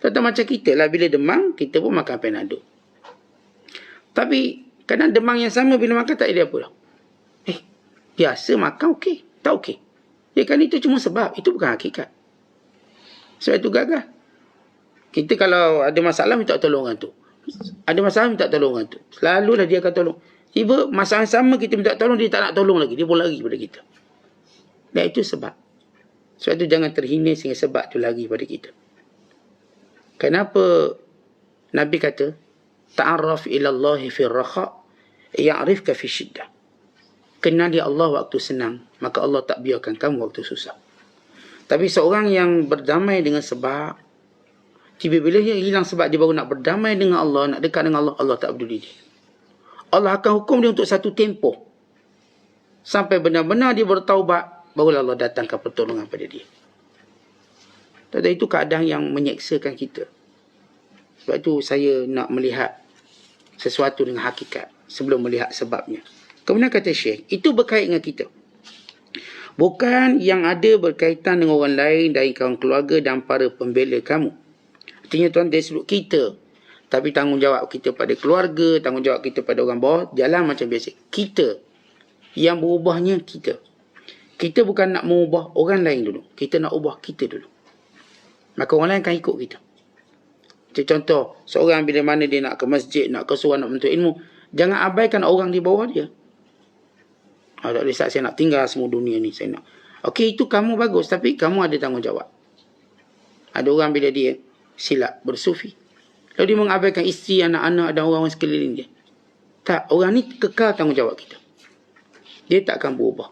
Tuan-tuan, macam kita lah, bila demam, kita pun makan Panadol. Tapi, kadang demam yang sama bila makan tak ada apa lah. Biasa makan okey, tak okey. Ya kan, itu cuma sebab, itu bukan hakikat. Sebab itu gagal. Kita kalau ada masalah, minta tolong orang tu. Ada masalah, minta tolong orang tu. Selalulah dia akan tolong. Tiba masalah sama, kita minta tolong, dia tak nak tolong lagi. Dia pun lari pada kita. Dan itu sebab. Sebab itu jangan terhina sehingga sebab tu lari pada kita. Kenapa Nabi kata, ta'arraf ilallahi fi rakha, ya'rifka fi syiddah. Kenali Allah waktu senang, maka Allah tak biarkan kamu waktu susah. Tapi seorang yang berdamai dengan sebab, tiba-bila dia hilang sebab, dia baru nak berdamai dengan Allah, nak dekat dengan Allah, Allah tak peduli dia. Allah akan hukum dia untuk satu tempoh. Sampai benar-benar dia bertaubat, barulah Allah datangkan pertolongan pada dia. Tadi itu keadaan yang menyeksakan kita. Sebab itu saya nak melihat sesuatu dengan hakikat sebelum melihat sebabnya. Kemudian kata Syekh, itu berkait dengan kita. Bukan yang ada berkaitan dengan orang lain dari kawan keluarga dan para pembela kamu. Artinya tuan, dari sudut kita. Tapi tanggungjawab kita pada keluarga, tanggungjawab kita pada orang bawah, jalan macam biasa. Kita. Yang berubahnya kita. Kita bukan nak mengubah orang lain dulu. Kita nak ubah kita dulu. Maka orang lain akan ikut kita. Contoh, seorang bila mana dia nak ke masjid, nak ke surau, nak menuntut ilmu, jangan abaikan orang di bawah dia. Tak boleh, saya nak tinggal semua dunia ni. Saya nak. Okey, itu kamu bagus. Tapi kamu ada tanggungjawab. Ada orang bila dia silap bersufi, lalu dia mengabaikan isteri, anak-anak dan orang-orang sekeliling dia. Tak, orang ni kekal tanggungjawab kita. Dia tak akan berubah.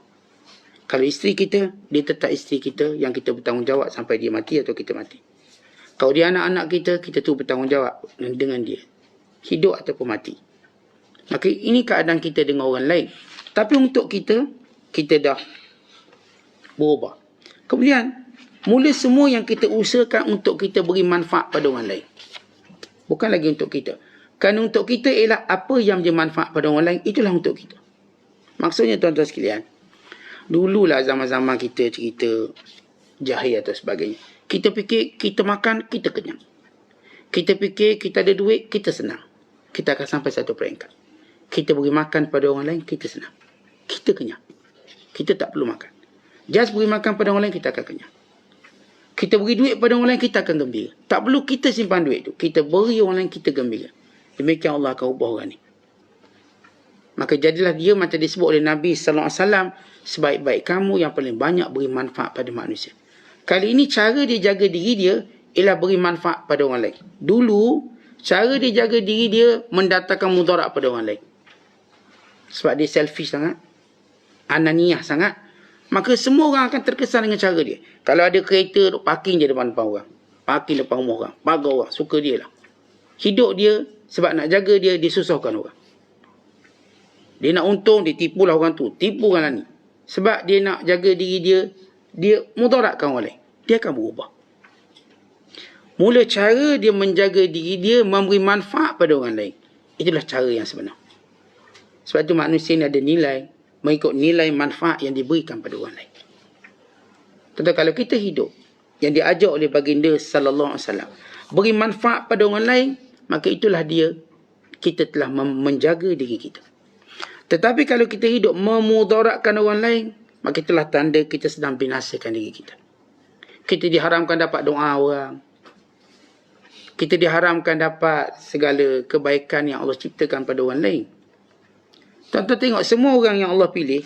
Kalau isteri kita, dia tetap isteri kita yang kita bertanggungjawab sampai dia mati atau kita mati. Kalau dia anak-anak kita, kita tu bertanggungjawab dengan dia. Hidup ataupun mati. Maka ini keadaan kita dengan orang lain. Tapi untuk kita, kita dah berubah. Kemudian, mula semua yang kita usahakan untuk kita beri manfaat pada orang lain. Bukan lagi untuk kita. Kerana untuk kita ialah apa yang menjadi manfaat pada orang lain, itulah untuk kita. Maksudnya tuan-tuan sekalian, dululah zaman-zaman kita cerita jahil atau sebagainya. Kita fikir kita makan, kita kenyang. Kita fikir kita ada duit, kita senang. Kita akan sampai satu peringkat. Kita beri makan pada orang lain, kita senang. Kita kenyang. Kita tak perlu makan. Just beri makan pada orang lain, kita akan kenyang. Kita beri duit pada orang lain, kita akan gembira. Tak perlu kita simpan duit tu. Kita beri orang lain, kita gembira. Demikian Allah akan ubah orang ni. Maka jadilah dia macam disebut oleh Nabi SAW, sebaik-baik kamu yang paling banyak beri manfaat pada manusia. Kali ini cara dia jaga diri dia ialah beri manfaat pada orang lain. Dulu, cara dia jaga diri dia mendatangkan mudarat pada orang lain. Sebab dia selfish sangat. Ananiah sangat. Maka semua orang akan terkesan dengan cara dia. Kalau ada kereta, parking je depan orang. Parking depan rumah orang. Pagar orang. Suka dia lah. Hidup dia, sebab nak jaga dia, disusahkan orang. Dia nak untung, dia tipulah orang tu. Tipu orang lain. Sebab dia nak jaga diri dia, dia mudaratkan orang lain. Dia akan berubah. Mula cara dia menjaga diri dia, memberi manfaat pada orang lain. Itulah cara yang sebenar. Sebab itu manusia ni ada nilai, mengikut nilai manfaat yang diberikan pada orang lain. Tentu kalau kita hidup, yang diajar oleh baginda sallallahu alaihi wasallam, beri manfaat pada orang lain, maka itulah dia, kita telah menjaga diri kita. Tetapi kalau kita hidup memudaratkan orang lain, maka itulah tanda kita sedang binasakan diri kita. Kita diharamkan dapat doa orang. Kita diharamkan dapat segala kebaikan yang Allah ciptakan pada orang lain. Tuan-tuan tengok, semua orang yang Allah pilih,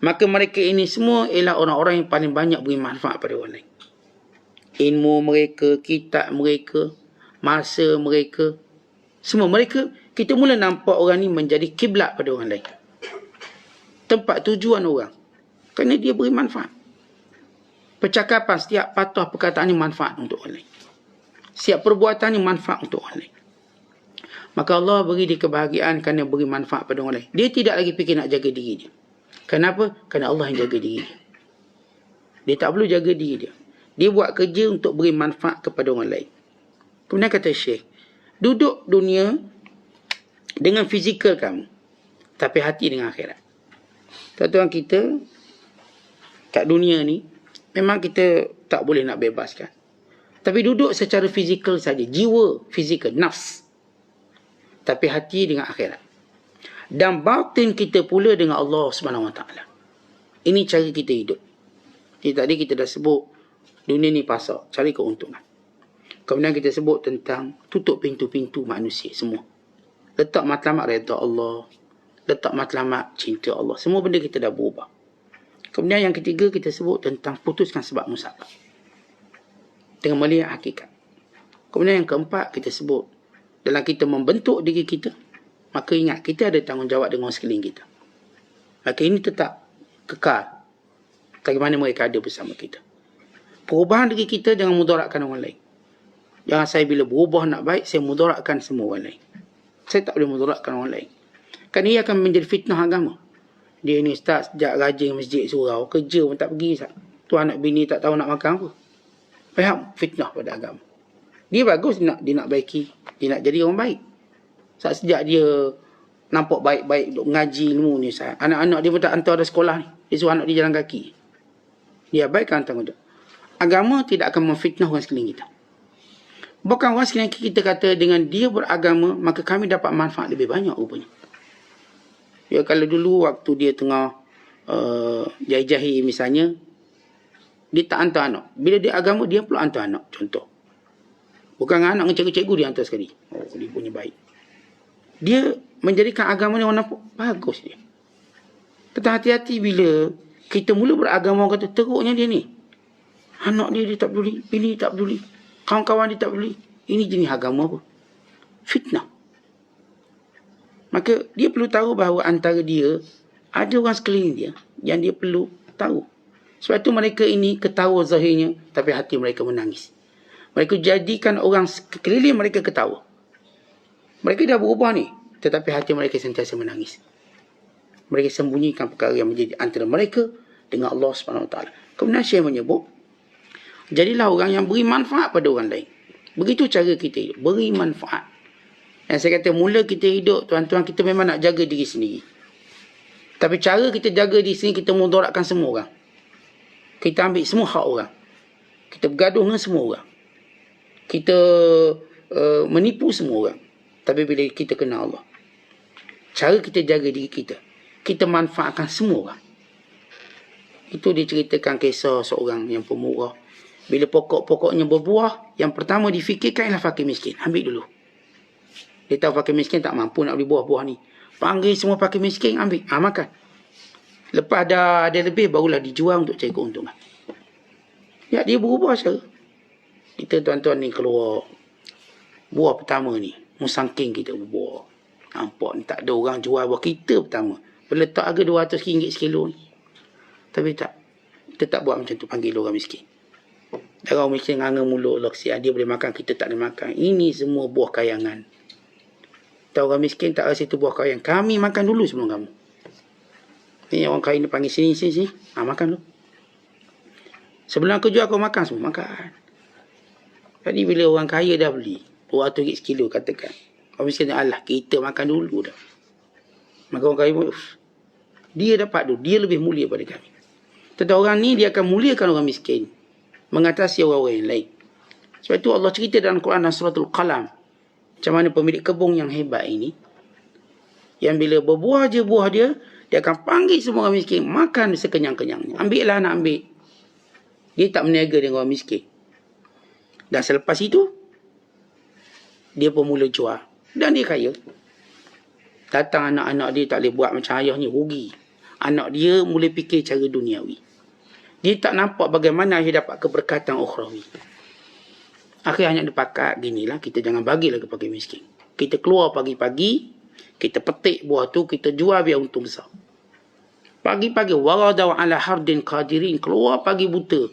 maka mereka ini semua ialah orang-orang yang paling banyak beri manfaat pada orang lain. Ilmu mereka, kitab mereka, masa mereka, semua mereka, kita mula nampak orang ni menjadi kiblat pada orang lain. Tempat tujuan orang. Kerana dia beri manfaat. Percakapan, setiap patah perkataan ni manfaat untuk orang lain. Setiap perbuatan ni manfaat untuk orang lain. Maka Allah beri dia kebahagiaan kerana beri manfaat pada orang lain. Dia tidak lagi fikir nak jaga diri dia. Kenapa? Kerana Allah yang jaga diri dia. Dia tak perlu jaga diri dia. Dia buat kerja untuk beri manfaat kepada orang lain. Kemudian kata Syekh, Duduk dunia dengan fizikal kamu, tapi hati dengan akhirat. Tuan-tuan, kita kat dunia ni memang kita tak boleh nak bebaskan. Tapi duduk secara fizikal saja, jiwa fizikal, nafs. Tapi hati dengan akhirat. Dan batin kita pula dengan Allah SWT. Ini cara kita hidup. Jadi tadi kita dah sebut dunia ni pasar, cari keuntungan. Kemudian kita sebut tentang tutup pintu-pintu manusia semua. Letak matlamat redha Allah, letak matlamat cinta Allah. Semua benda kita dah berubah. Kemudian yang ketiga kita sebut tentang putuskan sebab musabab dengan melihat hakikat. Kemudian yang keempat kita sebut dalam kita membentuk diri kita, maka ingat kita ada tanggungjawab dengan sekeliling kita. Maka ini tetap kekal bagaimana mereka ada bersama kita. Perubahan diri kita jangan mudaratkan orang lain. Jangan saya bila berubah nak baik, saya mudaratkan semua orang lain. Saya tak boleh mudaratkan orang lain. Kan ia akan menjadi fitnah agama. Dia ni ustaz sejak rajin masjid surau, kerja pun tak pergi. Tu anak bini tak tahu nak makan apa. Faham? Fitnah pada agama. Dia bagus, dia nak baiki, dia nak jadi orang baik. Sejak dia nampak baik-baik, duk ngaji ilmu ni, anak-anak dia pun tak hantar dah sekolah ni. Dia suruh anak dia jalan kaki. Dia abaikan tanggungjawab. Agama tidak akan memfitnah orang sekeliling kita. Bukan orang sekeliling kita kata dengan dia beragama, maka kami dapat manfaat lebih banyak rupanya. Ya, kalau dulu waktu dia tengah jahil-jahil misalnya, dia tak hantar anak. Bila dia agama, dia pula hantar anak. Contoh. Bukan anak dengan cikgu-cikgu dia hantar sekali. Oh, dia punya baik. Dia menjadikan agama ni orang nampak bagus dia. Tetapi hati-hati bila kita mula beragama, orang kata teruknya dia ni. Anak dia tak peduli, bini tak peduli, kawan-kawan dia tak peduli. Ini jenis agama apa? Fitnah. Maka dia perlu tahu bahawa antara dia ada orang sekeliling dia yang dia perlu tahu. Sebab itu mereka ini ketawa zahirnya, tapi hati mereka menangis. Mereka jadikan orang sekeliling mereka ketawa. Mereka dah berubah ni, tetapi hati mereka sentiasa menangis. Mereka sembunyikan perkara yang menjadi antara mereka dengan Allah SWT. Kemudian Syekh menyebut, jadilah orang yang beri manfaat pada orang lain. Begitu cara kita hidup, beri manfaat. Yang saya kata, mula kita hidup, tuan-tuan, kita memang nak jaga diri sendiri. Tapi cara kita jaga diri sendiri, kita mudaratkan semua orang. Kita ambil semua hak orang. Kita bergaduh dengan semua orang. Kita menipu semua orang. Tapi bila kita kenal Allah, cara kita jaga diri kita, kita manfaatkan semua orang. Itu diceritakan kisah seorang yang pemurah. Bila pokok-pokoknya berbuah, yang pertama difikirkan ialah fakir miskin. Ambil dulu. Dia tahu fakir miskin tak mampu nak beli buah-buah ni. Panggil semua fakir miskin, ambil. Makan. Lepas ada lebih, barulah dijual untuk cari keuntungan. Ya, dia berubah cara. Kita tuan-tuan ni keluar buah pertama ni. Musangking kita berbuah. Nampak ni tak ada orang jual buah kita pertama. Berletak harga RM200 sekilo ni. Tapi tak. Kita tak buat macam tu, panggil orang miskin. Dan orang miskin nganga mulut lah, kesian. Dia boleh makan, kita tak boleh makan. Ini semua buah kayangan. Tak, orang miskin tak rasa itu buah kayangan. Kami makan dulu sebelum kamu. Ni orang kaya ni panggil sini. Makan dulu. Sebelum aku jual, aku makan semua. Makan. Jadi bila orang kaya dah beli RM200 sekilo katakan, orang miskin alah kita makan dulu dah. Maka orang kaya pun dia dapat dulu, dia lebih mulia pada kami. Tetapi orang ni dia akan muliakan orang miskin mengatasi orang-orang yang lain. Sebab itu Allah cerita dalam Quran dan suratul Qalam, macam mana pemilik kebun yang hebat ini, yang bila berbuah je buah dia akan panggil semua orang miskin makan sekenyang-kenyangnya. Ambillah nak ambil. Dia tak meniaga dengan orang miskin. Dan selepas itu dia pun mula jual. Dan dia kaya. Datang anak-anak dia tak boleh buat macam ayahnya, rugi. Anak dia mula fikir cara duniawi. Dia tak nampak bagaimana dia dapat keberkatan ukhrawi. Akhirnya dia pakat, ginilah, kita jangan bagilah kepada miskin. Kita keluar pagi-pagi, kita petik buah tu, kita jual biar untung besar. Pagi-pagi, waradau ala hardin qadirin, keluar pagi buta.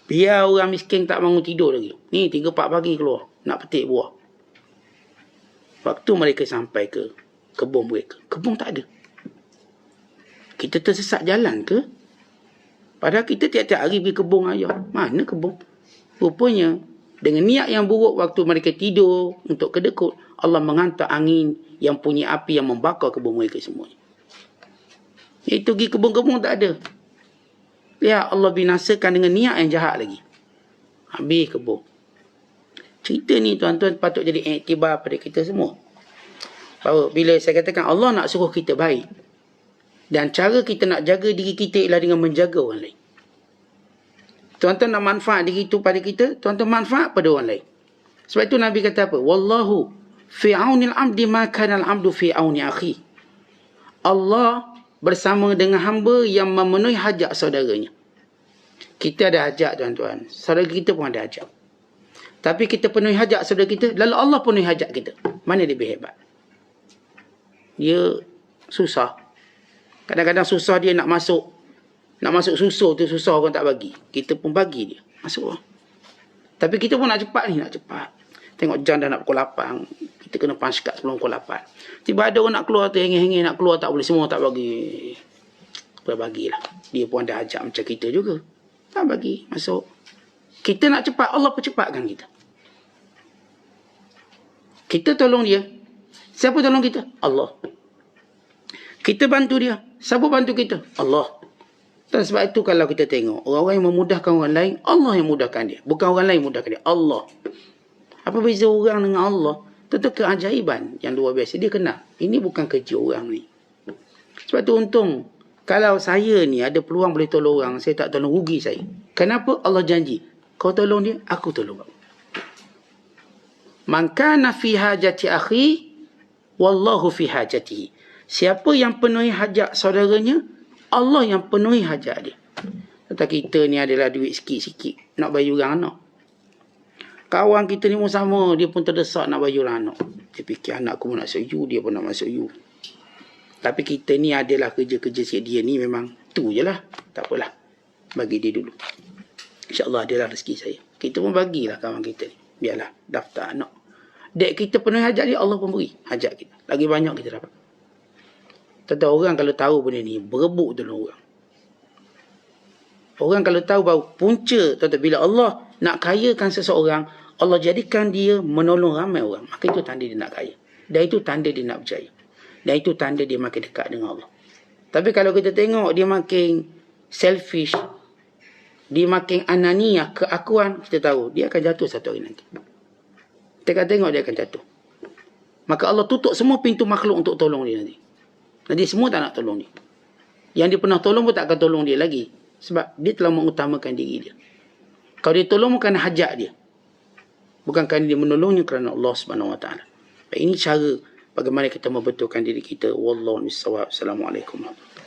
Biar orang miskin tak bangun tidur lagi. Ni 3-4 pagi keluar, nak petik buah. Waktu mereka sampai ke kebun mereka, kebun tak ada. Kita tersesat jalan ke? Padahal kita tiap-tiap hari pergi kebun ayah. Mana kebun? Rupanya Dengan niat yang buruk waktu mereka tidur untuk kedekut, Allah menghantar angin yang punya api yang membakar kebun mereka semuanya. Itu pergi kebun-kebun tak ada. Lihat Allah binasakan dengan niat yang jahat lagi. Habis kebun. Cerita ni tuan-tuan patut jadi iktibar pada kita semua. Bahawa bila saya katakan Allah nak suruh kita baik, dan cara kita nak jaga diri kita ialah dengan menjaga orang lain. Tuan-tuan nak manfaat diri itu pada kita, tuan-tuan manfaat pada orang lain. Sebab itu Nabi kata apa? Wallahu fi aunil abdi ma kana al-abdu fi auni akhi. Allah bersama dengan hamba yang memenuhi hajat saudaranya. Kita ada hajat tuan-tuan. Saudara kita pun ada hajat. Tapi kita penuhi hajat saudara kita, lalu Allah penuhi hajat kita. Mana lebih hebat? Dia susah. Kadang-kadang susah dia nak masuk susu tu susah orang tak bagi. Kita pun bagi dia. Masuk lah. Tapi kita pun nak cepat ni, nak cepat. Tengok jam dah nak pukul 8. Kita kena punch card sebelum pukul 8. Tiba ada orang nak keluar tu, hengih-hengih nak keluar tak boleh. Semua tak bagi. Bagilah. Dia pun ada hajat macam kita juga. Tak bagi. Masuk. Kita nak cepat, Allah percepatkan kita. Kita tolong dia. Siapa tolong kita? Allah. Kita bantu dia. Siapa bantu kita? Allah. Dan sebab itu kalau kita tengok, orang-orang yang memudahkan orang lain, Allah yang mudahkan dia. Bukan orang lain mudahkan dia. Allah. Apa beza orang dengan Allah? Tentu keajaiban yang luar biasa. Dia kenal. Ini bukan kerja orang ni. Sebab tu untung, kalau saya ni ada peluang boleh tolong orang, saya tak tolong, rugi saya. Kenapa? Allah janji. Kau tolong dia, aku tolong kau. Man kana fi hajati akhi, wallahu fi hajatihi. Siapa yang penuhi hajat saudaranya, Allah yang penuhi hajat dia. Kata kita ni adalah duit sikit-sikit nak bayar orang anak. Kawan kita ni pun sama, dia pun terdesak nak bayar orang anak. Dia fikir anak aku pun nak masuk U, dia pun nak masuk U. Tapi kita ni adalah kerja-kerja sikit. Dia ni memang tu je lah. Tak apalah. Bagi dia dulu. InsyaAllah adalah rezeki saya. Kita pun bagilah kawan kita ni. Biarlah daftar anak. Dek kita penuhi hajat dia, Allah pun beri hajat kita. Lagi banyak kita dapat. Tentu orang kalau tahu benda ni, berebut tolong orang. Orang kalau tahu bahawa punca, bila Allah nak kayakan seseorang, Allah jadikan dia menolong ramai orang. Maka itu tanda dia nak kaya. Dan itu tanda dia nak berjaya. Dan itu tanda dia makin dekat dengan Allah. Tapi kalau kita tengok dia makin selfish, dia makin ananiah, keakuan, kita tahu dia akan jatuh satu hari nanti. Kita tengok dia akan jatuh. Maka Allah tutup semua pintu makhluk untuk tolong dia nanti. Nanti semua tak nak tolong dia. Yang dia pernah tolong pun tak akan tolong dia lagi. Sebab dia telah mengutamakan diri dia. Kalau dia tolong bukan hajat dia. Bukan kerana dia menolongnya kerana Allah SWT. Ini cara bagaimana kita membetulkan diri kita. Wallahu a'lam bishawab. Assalamualaikum warahmatullahi wabarakatuh.